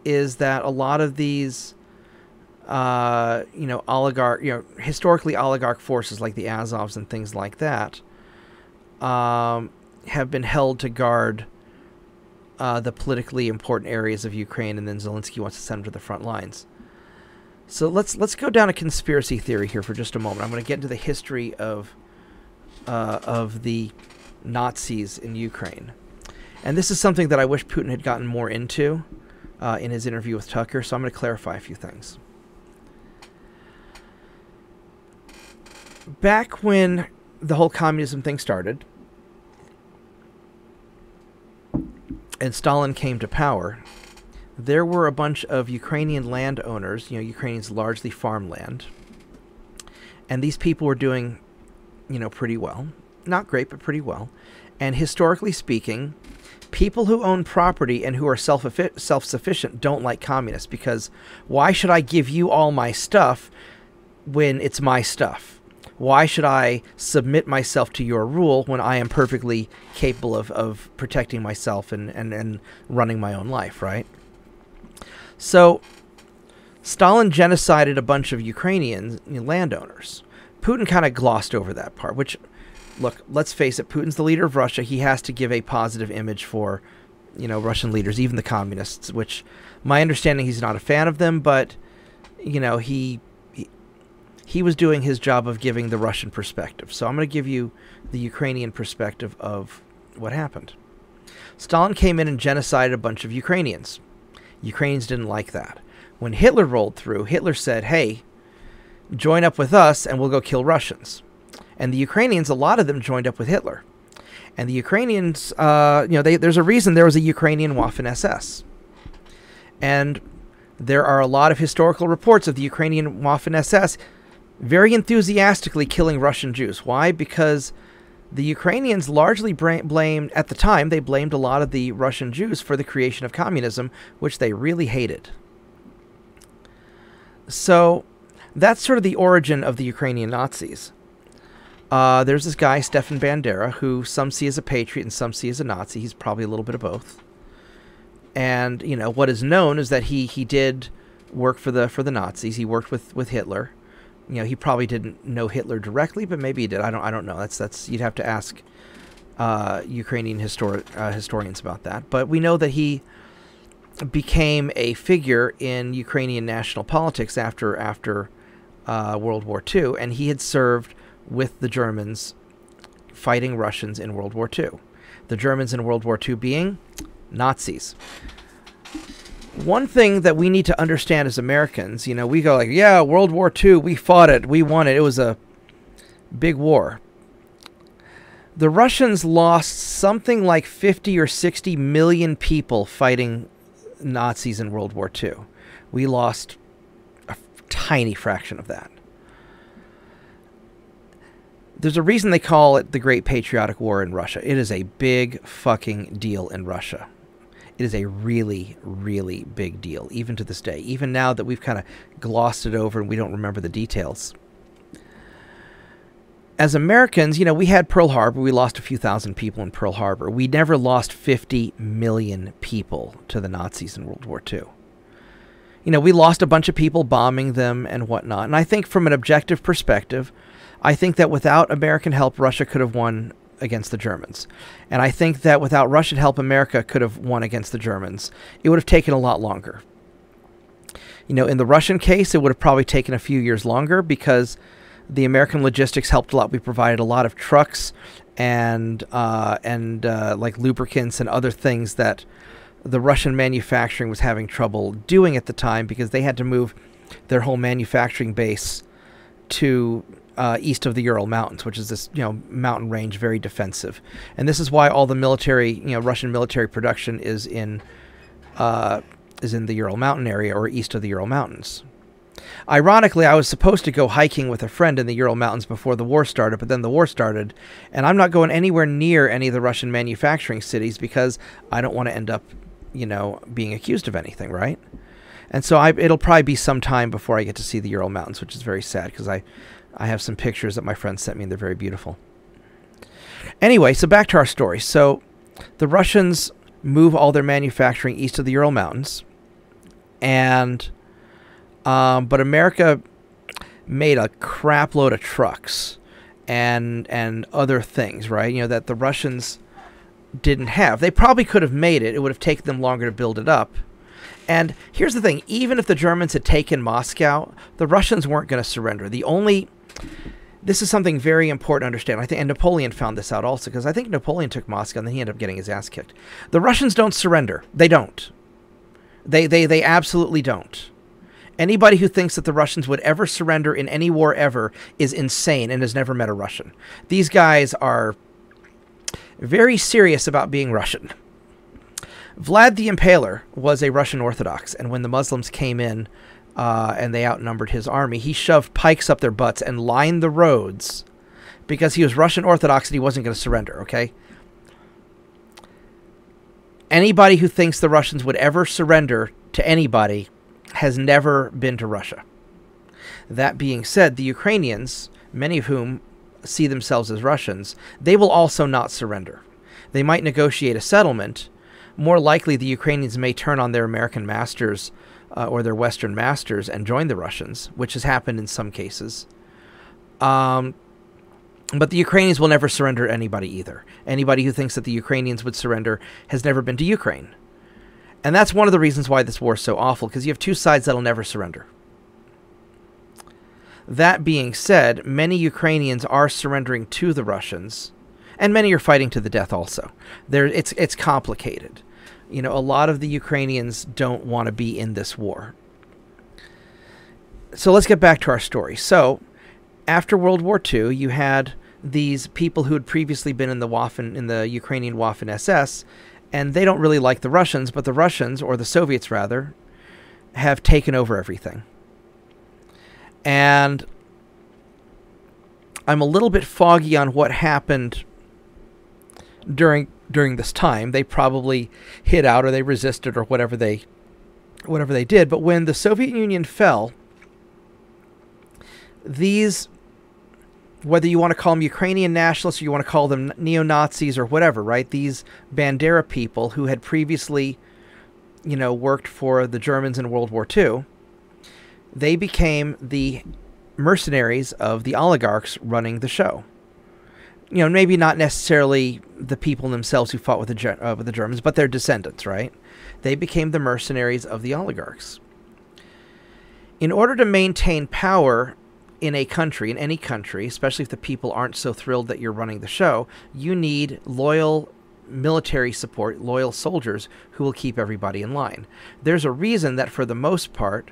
is that a lot of these, historically oligarch forces like the Azovs and things like that, have been held to guard the politically important areas of Ukraine, and then Zelensky wants to send them to the front lines. So let's go down a conspiracy theory here for just a moment. I'm going to get into the history of the Nazis in Ukraine, and this is something that I wish Putin had gotten more into in his interview with Tucker. So I'm going to clarify a few things. Back when the whole communism thing started, and Stalin came to power, there were a bunch of Ukrainian landowners, Ukrainians largely farmland, and these people were doing, pretty well. Not great, but pretty well. And historically speaking, people who own property and who are self-sufficient don't like communists, because why should I give you all my stuff when it's my stuff? Why should I submit myself to your rule when I am perfectly capable of protecting myself and running my own life, right? So Stalin genocided a bunch of Ukrainian landowners. Putin kind of glossed over that part, which, look, let's face it, Putin's the leader of Russia. He has to give a positive image for, Russian leaders, even the communists, which my understanding, he's not a fan of them, but, he was doing his job of giving the Russian perspective. So I'm going to give you the Ukrainian perspective of what happened. Stalin came in and genocided a bunch of Ukrainians. Ukrainians didn't like that. When Hitler rolled through, Hitler said, hey, join up with us and we'll go kill Russians. And the Ukrainians, a lot of them joined up with Hitler. And the Ukrainians, there's a reason there was a Ukrainian Waffen-SS. And there are a lot of historical reports of the Ukrainian Waffen-SS very enthusiastically killing Russian Jews. Why? Because the Ukrainians largely blamed, at the time, they blamed a lot of the Russian Jews for the creation of communism, which they really hated. So that's sort of the origin of the Ukrainian Nazis. There's this guy, Stefan Bandera, who some see as a patriot and some see as a Nazi. He's probably a little bit of both. And, what is known is that he did work for the Nazis. He worked with Hitler. He probably didn't know Hitler directly, but maybe he did. I don't know. That's you'd have to ask Ukrainian historians about that. But we know that he became a figure in Ukrainian national politics after World War II, and he had served with the Germans fighting Russians in World War II. The Germans in World War II being Nazis. One thing that we need to understand as Americans, we go like, yeah, World War II, we fought it, we won it, it was a big war. The Russians lost something like 50 or 60 million people fighting Nazis in World War II. We lost a tiny fraction of that. There's a reason they call it the Great Patriotic War in Russia. It is a big fucking deal in Russia. It is a really, really big deal, even to this day. Even now that we've kind of glossed it over and we don't remember the details. As Americans, we had Pearl Harbor. We lost a few thousand people in Pearl Harbor. We never lost 50 million people to the Nazis in World War II. We lost a bunch of people bombing them and whatnot. And I think from an objective perspective, I think that without American help, Russia could have won against the Germans. And I think that without Russian help, America could have won against the Germans. It would have taken a lot longer. In the Russian case, it would have probably taken a few years longer because the American logistics helped a lot. We provided a lot of trucks and like lubricants and other things that the Russian manufacturing was having trouble doing at the time because they had to move their whole manufacturing base to east of the Ural Mountains, which is this, mountain range, very defensive. And this is why all the military, Russian military production is in the Ural Mountain area or east of the Ural Mountains. Ironically, I was supposed to go hiking with a friend in the Ural Mountains before the war started, but then the war started, and I'm not going anywhere near any of the Russian manufacturing cities because I don't want to end up, being accused of anything, right? And so it'll probably be some time before I get to see the Ural Mountains, which is very sad because I have some pictures that my friend sent me, and they're very beautiful. Anyway, so back to our story. So the Russians move all their manufacturing east of the Ural Mountains, and but America made a crap load of trucks and other things, right? That the Russians didn't have. They probably could have made it. It would have taken them longer to build it up. And here's the thing. Even if the Germans had taken Moscow, the Russians weren't going to surrender. This is something very important to understand. I think, and Napoleon found this out also, because I think Napoleon took Moscow and then he ended up getting his ass kicked. The Russians don't surrender. They don't. They absolutely don't. Anybody who thinks that the Russians would ever surrender in any war ever is insane and has never met a Russian. These guys are very serious about being Russian. Vlad the Impaler was a Russian Orthodox, and when the Muslims came in and they outnumbered his army, he shoved pikes up their butts and lined the roads because he was Russian Orthodox and he wasn't going to surrender, okay? Anybody who thinks the Russians would ever surrender to anybody has never been to Russia. That being said, the Ukrainians, many of whom see themselves as Russians, they will also not surrender. They might negotiate a settlement. More likely, the Ukrainians may turn on their American masters or their Western masters and join the Russians, which has happened in some cases. But the Ukrainians will never surrender to anybody either. Anybody who thinks that the Ukrainians would surrender has never been to Ukraine. And that's one of the reasons why this war is so awful, because you have two sides that'll never surrender. That being said, many Ukrainians are surrendering to the Russians, and many are fighting to the death also. It's complicated. A lot of the Ukrainians don't want to be in this war. So let's get back to our story. So, after World War II, you had these people who had previously been in the Ukrainian Waffen SS, and they don't really like the Russians, but the Russians, or the Soviets rather, have taken over everything. And I'm a little bit foggy on what happened during this time. They probably hid out or they resisted or whatever they did. But when the Soviet Union fell, these, whether you want to call them Ukrainian nationalists or you want to call them neo-Nazis or whatever, right? These Bandera people who had previously, worked for the Germans in World War II, they became the mercenaries of the oligarchs running the show. Maybe not necessarily the people themselves who fought with the Germans, but their descendants, right? They became the mercenaries of the oligarchs. In order to maintain power in a country, in any country, especially if the people aren't so thrilled that you're running the show, you need loyal military support, loyal soldiers who will keep everybody in line. There's a reason that for the most part,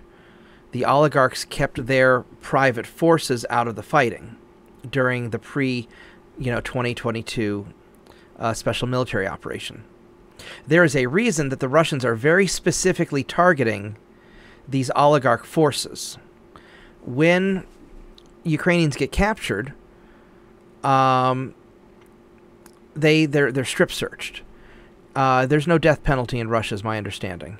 the oligarchs kept their private forces out of the fighting during the pre-2022 special military operation. There is a reason that the Russians are very specifically targeting these oligarch forces. When Ukrainians get captured, they're strip searched. There's no death penalty in Russia, is my understanding.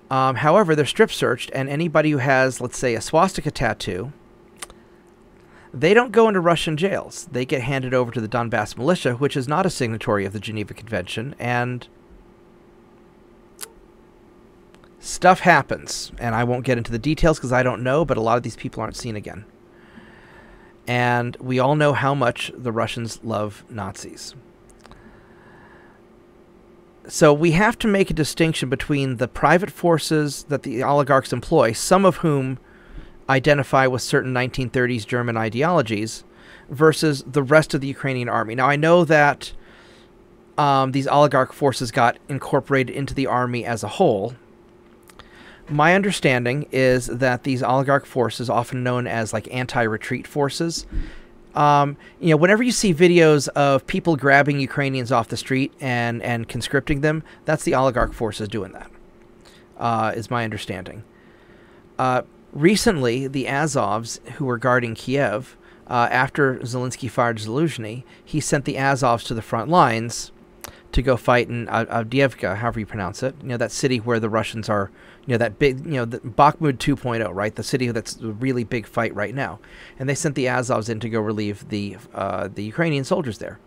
However, they're strip searched, and anybody who has, let's say, a swastika tattoo, they don't go into Russian jails. They get handed over to the Donbass militia, which is not a signatory of the Geneva Convention, and stuff happens. And I won't get into the details because I don't know, but a lot of these people aren't seen again. And we all know how much the Russians love Nazis. So we have to make a distinction between the private forces that the oligarchs employ, some of whom identify with certain 1930s German ideologies, versus the rest of the Ukrainian army. Now, I know that these oligarch forces got incorporated into the army as a whole, My understanding is that these oligarch forces, often known as like anti-retreat forces, whenever you see videos of people grabbing Ukrainians off the street and conscripting them, that's the oligarch forces doing that, is my understanding. Recently, the Azovs, who were guarding Kiev, after Zelensky fired Zaluzhny, he sent the Azovs to the front lines to go fight in Avdiivka, however you pronounce it. That city where the Russians are, that big, the Bakhmut 2.0, right? The city that's a really big fight right now. And they sent the Azovs in to go relieve the Ukrainian soldiers there.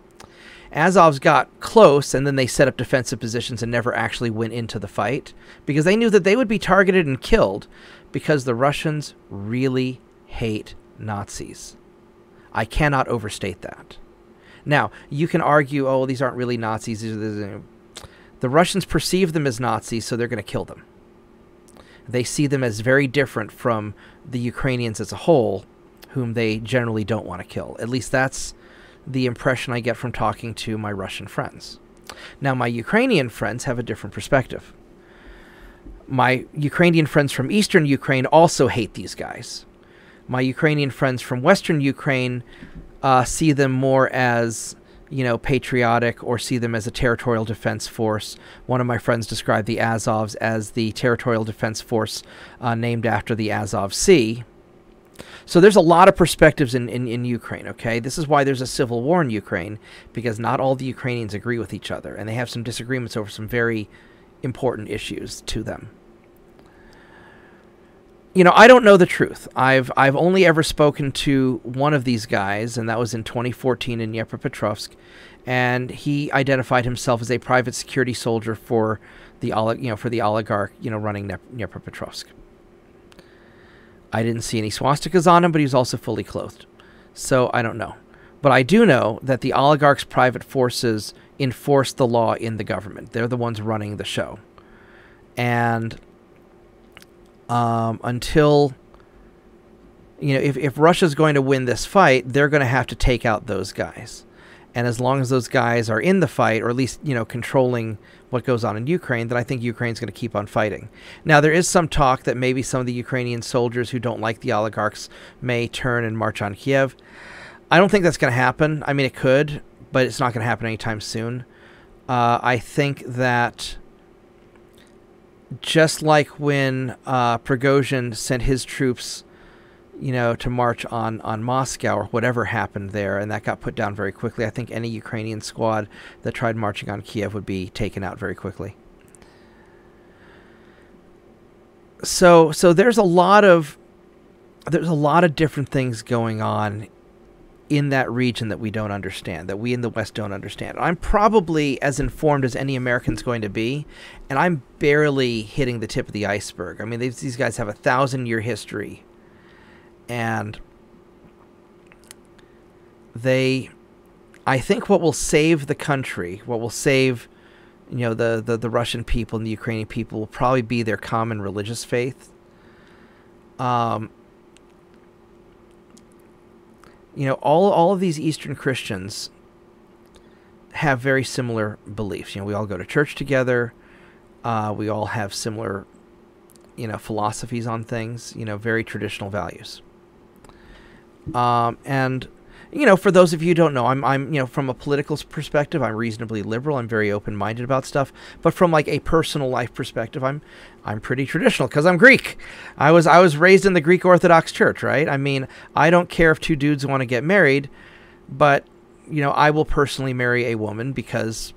Azovs got close, and then they set up defensive positions and never actually went into the fight because they knew that they would be targeted and killed because the Russians really hate Nazis. I cannot overstate that. Now, you can argue, oh, these aren't really Nazis. The Russians perceive them as Nazis, so they're going to kill them. They see them as very different from the Ukrainians as a whole, whom they generally don't want to kill. At least that's the impression I get from talking to my Russian friends. Now, my Ukrainian friends have a different perspective. My Ukrainian friends from Eastern Ukraine also hate these guys. My Ukrainian friends from Western Ukraine see them more as, patriotic, or see them as a territorial defense force. One of my friends described the Azovs as the territorial defense force named after the Azov Sea. So there's a lot of perspectives in Ukraine, okay? This is why there's a civil war in Ukraine, because not all the Ukrainians agree with each other, and they have some disagreements over some very important issues to them. I don't know the truth. I've only ever spoken to one of these guys, and that was in 2014 in Dnipropetrovsk, and he identified himself as a private security soldier for the oligarch, running Dnipropetrovsk. I didn't see any swastikas on him, but he was also fully clothed. So I don't know. But I do know that the oligarchs' private forces enforce the law in the government. They're the ones running the show. And until, if Russia's going to win this fight, they're going to have to take out those guys. And as long as those guys are in the fight, or at least, controlling what goes on in Ukraine, then I think Ukraine's going to keep on fighting. Now, there is some talk that maybe some of the Ukrainian soldiers who don't like the oligarchs may turn and march on Kiev. I don't think that's going to happen. I mean, it could, but it's not going to happen anytime soon. I think that just like when Prigozhin sent his troops, to march on Moscow or whatever happened there, and that got put down very quickly, I think any Ukrainian squad that tried marching on Kiev would be taken out very quickly. So there's a lot of different things going on in that region that we don't understand, that we in the West don't understand. I'm probably as informed as any American's going to be, and I'm barely hitting the tip of the iceberg. I mean, these guys have a 1,000-year history, and I think what will save the country, what will save, the Russian people and the Ukrainian people, will probably be their common religious faith. All of these Eastern Christians have very similar beliefs. We all go to church together. We all have similar, philosophies on things, very traditional values. And, for those of you who don't know, I'm from a political perspective, I'm reasonably liberal. I'm very open-minded about stuff. But from like a personal life perspective, I'm pretty traditional because I'm Greek. I was raised in the Greek Orthodox Church, right? I mean, I don't care if two dudes want to get married, but, I will personally marry a woman because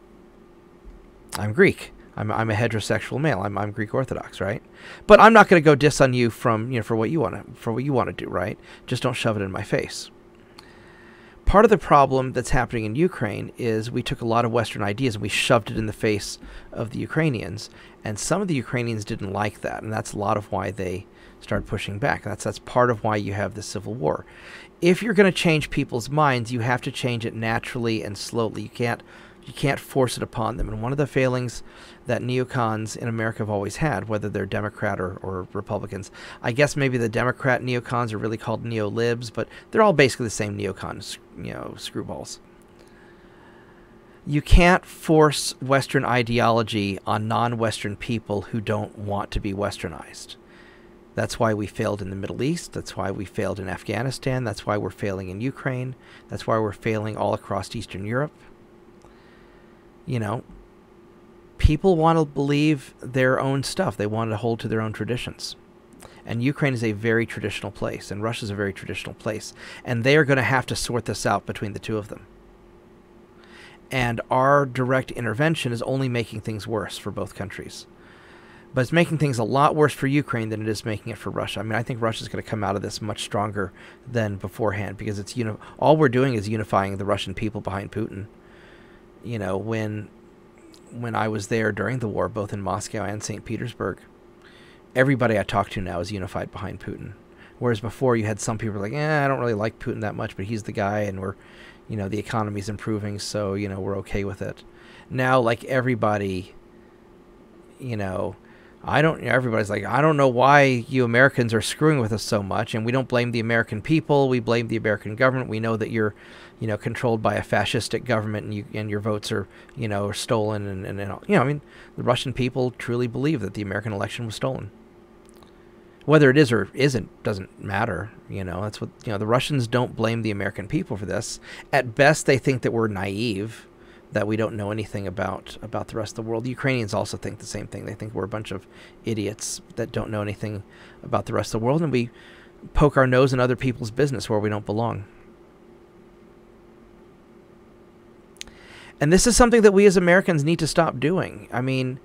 I'm Greek. I'm a heterosexual male. I'm Greek Orthodox, right? But I'm not going to go diss on you for what you want to do, right? Just don't shove it in my face. Part of the problem that's happening in Ukraine is we took a lot of Western ideas and we shoved it in the face of the Ukrainians, and some of the Ukrainians didn't like that, and that's a lot of why they started pushing back. That's part of why you have the civil war. If you're going to change people's minds, you have to change it naturally and slowly. You can't force it upon them. And one of the failings that neocons in America have always had, whether they're Democrat or Republicans, I guess maybe the Democrat neocons are really called neo-libs, but they're all basically the same neocons, screwballs. You can't force Western ideology on non-Western people who don't want to be Westernized. That's why we failed in the Middle East. That's why we failed in Afghanistan. That's why we're failing in Ukraine. That's why we're failing all across Eastern Europe. You know, people want to believe their own stuff. They want to hold to their own traditions. And Ukraine is a very traditional place, and Russia is a very traditional place. And they are going to have to sort this out between the two of them. And our direct intervention is only making things worse for both countries. But it's making things a lot worse for Ukraine than it is making it for Russia. I mean, I think Russia's going to come out of this much stronger than beforehand, because it's all we're doing is unifying the Russian people behind Putin. You know, when I was there during the war, both in Moscow and St. Petersburg, everybody I talked to now is unified behind Putin. Whereas before you had some people like, I don't really like Putin that much, but he's the guy, and we're, you know, the economy's improving, so, you know, we're okay with it. Now, like, everybody, you know, everybody's like, I don't know why you Americans are screwing with us so much, and we don't blame the American people, we blame the American government. We know that you're, you know, controlled by a fascistic government, and your votes are, you know, are stolen, and you know, I mean, the Russian people truly believe that the American election was stolen. Whether it is or isn't doesn't matter, you know. That's what, you know, the Russians don't blame the American people for this. At best, they think that we're naive, that we don't know anything about the rest of the world. The Ukrainians also think the same thing. They think we're a bunch of idiots that don't know anything about the rest of the world, and we poke our nose in other people's business where we don't belong. And this is something that we as Americans need to stop doing. I mean,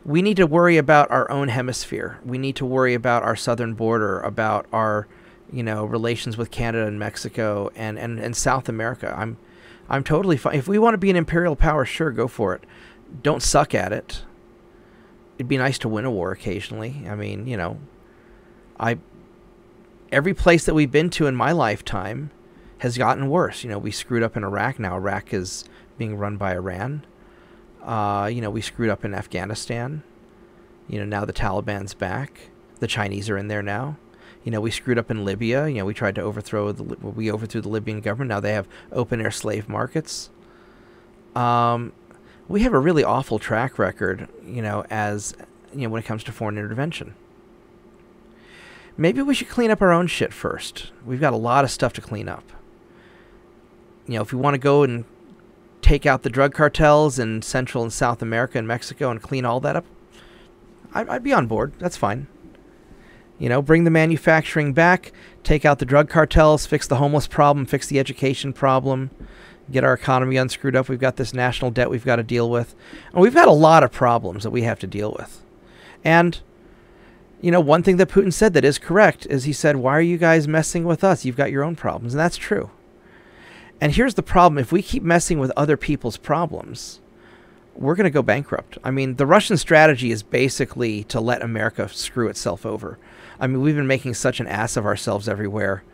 we need to worry about our own hemisphere. We need to worry about our southern border, about our, you know, relations with Canada and Mexico and South America. I'm totally fine. If we want to be an imperial power, sure, go for it. Don't suck at it. It'd be nice to win a war occasionally. I mean, you know, every place that we've been to in my lifetime has gotten worse. You know, we screwed up in Iraq. Now Iraq is being run by Iran. You know, we screwed up in Afghanistan. You know, now the Taliban's back. The Chinese are in there now. You know, we screwed up in Libya. You know, we tried to overthrew the Libyan government. Now they have open-air slave markets. We have a really awful track record, you know, when it comes to foreign intervention. Maybe we should clean up our own shit first. We've got a lot of stuff to clean up. You know, if we want to go and take out the drug cartels in Central and South America and Mexico and clean all that up, I'd be on board. That's fine. You know, bring the manufacturing back, take out the drug cartels, fix the homeless problem, fix the education problem, get our economy unscrewed up. We've got this national debt we've got to deal with. And we've got a lot of problems that we have to deal with. And, you know, one thing that Putin said that is correct is he said, why are you guys messing with us? You've got your own problems. And that's true. And here's the problem. If we keep messing with other people's problems, we're going to go bankrupt. I mean, the Russian strategy is basically to let America screw itself over. I mean, we've been making such an ass of ourselves everywhere.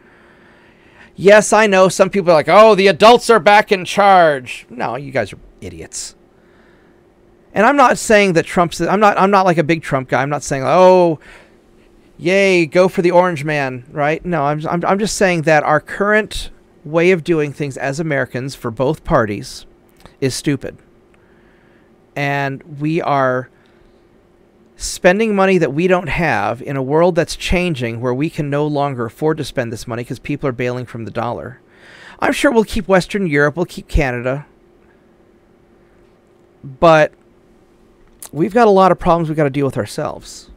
Yes, I know some people are like, oh, the adults are back in charge. No, you guys are idiots. And I'm not saying that I'm not like a big Trump guy. I'm not saying, oh, yay, go for the orange man, right? No, I'm just saying that our current way of doing things as Americans for both parties is stupid. And we are spending money that we don't have in a world that's changing, where we can no longer afford to spend this money because people are bailing from the dollar. I'm sure we'll keep Western Europe, we'll keep Canada, but we've got a lot of problems we've got to deal with ourselves.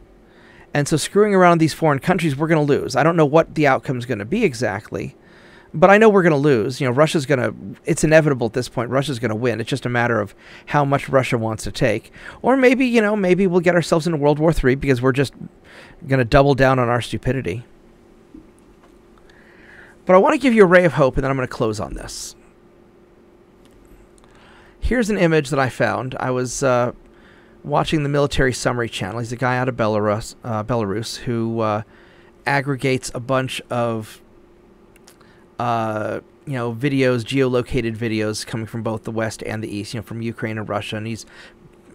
And so screwing around in these foreign countries, we're going to lose. I don't know what the outcome is going to be exactly, but I know we're going to lose. You know, Russia's going to, it's inevitable at this point. Russia's going to win. It's just a matter of how much Russia wants to take. Or maybe, you know, maybe we'll get ourselves into World War III because we're just going to double down on our stupidity. But I want to give you a ray of hope, and then I'm going to close on this. Here's an image that I found. I was watching the Military Summary channel. He's a guy out of Belarus who aggregates a bunch of you know, videos, geolocated videos coming from both the West and the East, you know, from Ukraine and Russia, and he's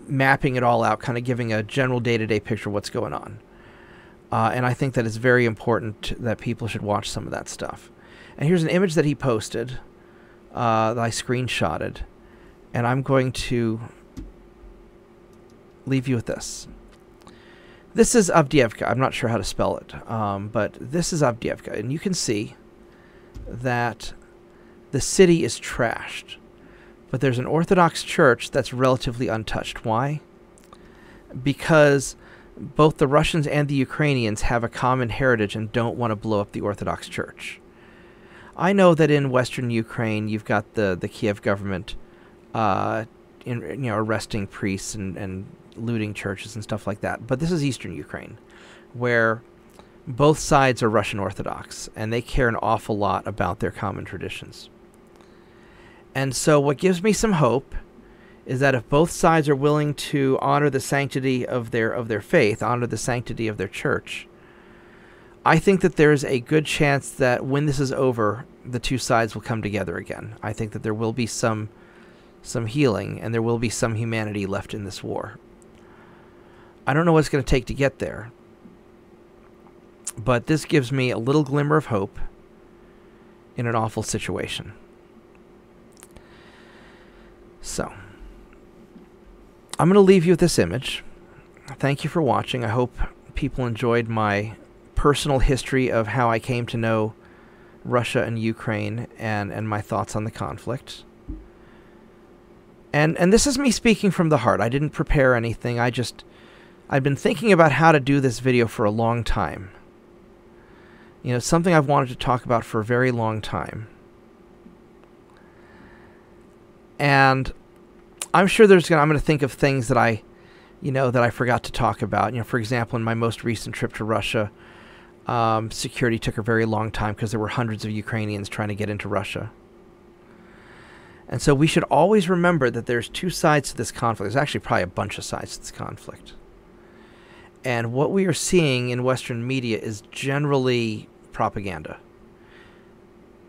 mapping it all out, kind of giving a general day-to-day picture of what's going on. And I think that it's very important that people should watch some of that stuff. And here's an image that he posted that I screenshotted. And I'm going to leave you with this. This is Avdiivka. I'm not sure how to spell it, but this is Avdiivka. And you can see that the city is trashed. But there's an Orthodox church that's relatively untouched. Why? Because both the Russians and the Ukrainians have a common heritage and don't want to blow up the Orthodox Church. I know that in Western Ukraine, you've got the Kiev government, arresting priests and looting churches and stuff like that. But this is Eastern Ukraine, where both sides are Russian Orthodox, and they care an awful lot about their common traditions. And so what gives me some hope is that if both sides are willing to honor the sanctity of their faith, honor the sanctity of their church, I think that there's a good chance that when this is over, the two sides will come together again. I think that there will be some healing, and there will be some humanity left in this war. I don't know what it's going to take to get there, but this gives me a little glimmer of hope in an awful situation. So, I'm going to leave you with this image. Thank you for watching. I hope people enjoyed my personal history of how I came to know Russia and Ukraine and my thoughts on the conflict. And this is me speaking from the heart. I didn't prepare anything. I've been thinking about how to do this video for a long time. You know, something I've wanted to talk about for a very long time. And I'm sure I'm going to think of things that I forgot to talk about. You know, for example, in my most recent trip to Russia, security took a very long time because there were hundreds of Ukrainians trying to get into Russia. And so we should always remember that there's two sides to this conflict. There's actually probably a bunch of sides to this conflict. And what we are seeing in Western media is generally propaganda.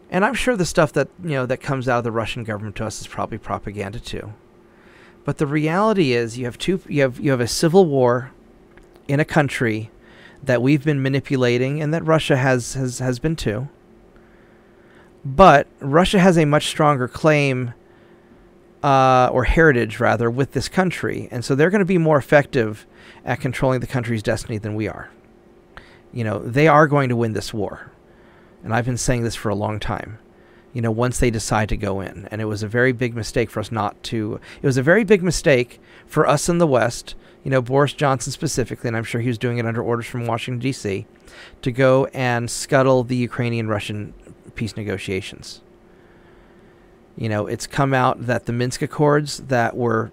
And I'm sure the stuff that, that comes out of the Russian government to us is probably propaganda too. But the reality is you have a civil war in a country that we've been manipulating and that Russia has been too. But Russia has a much stronger claim, or heritage rather, with this country. And so they're going to be more effective at controlling the country's destiny than we are. You know, they are going to win this war. And I've been saying this for a long time. You know, once they decide to go in. And it was a very big mistake for us not to. It was a very big mistake for us in the West, Boris Johnson specifically, and I'm sure he was doing it under orders from Washington, D.C., to go and scuttle the Ukrainian-Russian peace negotiations. You know, it's come out that the Minsk Accords that were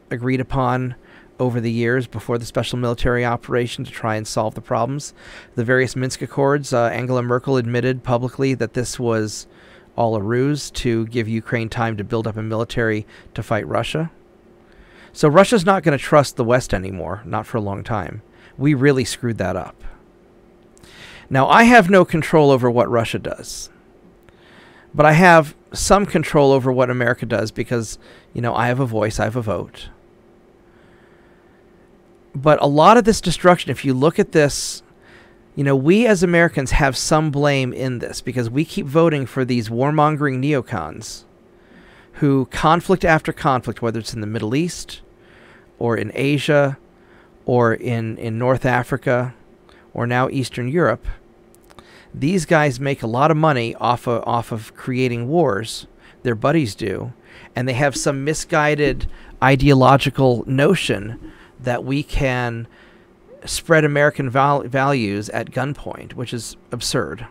agreed upon over the years before the special military operation to try and solve the problems, the various Minsk Accords, Angela Merkel admitted publicly that this was all a ruse to give Ukraine time to build up a military to fight Russia. So Russia's not going to trust the West anymore, not for a long time. We really screwed that up. Now, I have no control over what Russia does. But I have some control over what America does because, I have a voice, I have a vote. But a lot of this destruction, if you look at this, we as Americans have some blame in this because we keep voting for these warmongering neocons who conflict after conflict, whether it's in the Middle East or in Asia or in North Africa or now Eastern Europe, these guys make a lot of money off of creating wars. Their buddies do. And they have some misguided ideological notion that we can spread American values at gunpoint, which is absurd.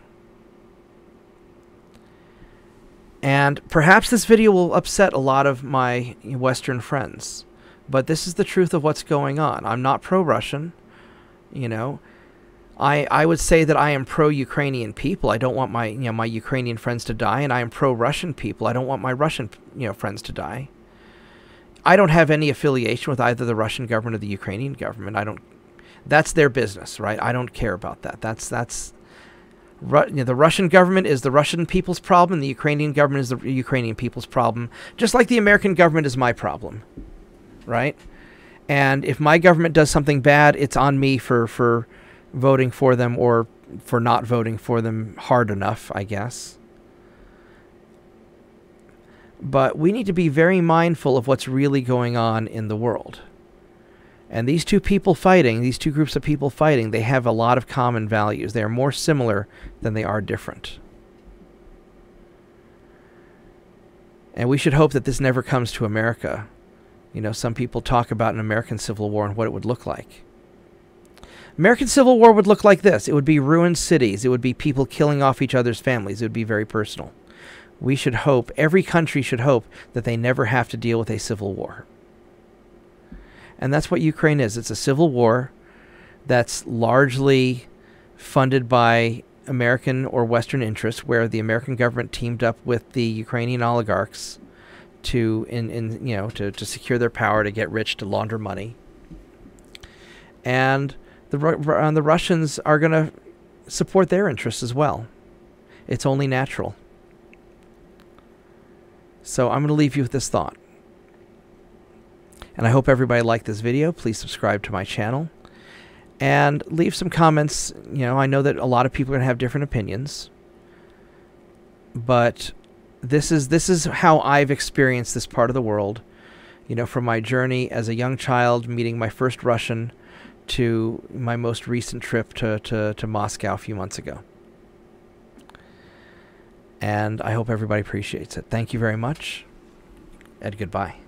And perhaps this video will upset a lot of my Western friends, but this is the truth of what's going on. I'm not pro-Russian, I would say that I am pro-Ukrainian people. I don't want my my Ukrainian friends to die, and I am pro-Russian people. I don't want my Russian friends to die. I don't have any affiliation with either the Russian government or the Ukrainian government. That's their business, right? I don't care about that. The Russian government is the Russian people's problem. The Ukrainian government is the Ukrainian people's problem. Just like the American government is my problem, right? And if my government does something bad, it's on me for voting for them or for not voting for them hard enough, I guess. But we need to be very mindful of what's really going on in the world. And these two people fighting, these two groups of people fighting, they have a lot of common values. They are more similar than they are different. And we should hope that this never comes to America. You know, some people talk about an American Civil War and what it would look like. American Civil War would look like this. It would be ruined cities. It would be people killing off each other's families. It would be very personal. We should hope, every country should hope, that they never have to deal with a civil war. And that's what Ukraine is. It's a civil war that's largely funded by American or Western interests, where the American government teamed up with the Ukrainian oligarchs to secure their power, to get rich, to launder money. And the Russians are going to support their interests as well. It's only natural. So I'm going to leave you with this thought. And I hope everybody liked this video. Please subscribe to my channel. And leave some comments. You know, I know that a lot of people are going to have different opinions. But this is how I've experienced this part of the world. You know, from my journey as a young child, meeting my first Russian, to my most recent trip to Moscow a few months ago. And I hope everybody appreciates it. Thank you very much, and goodbye.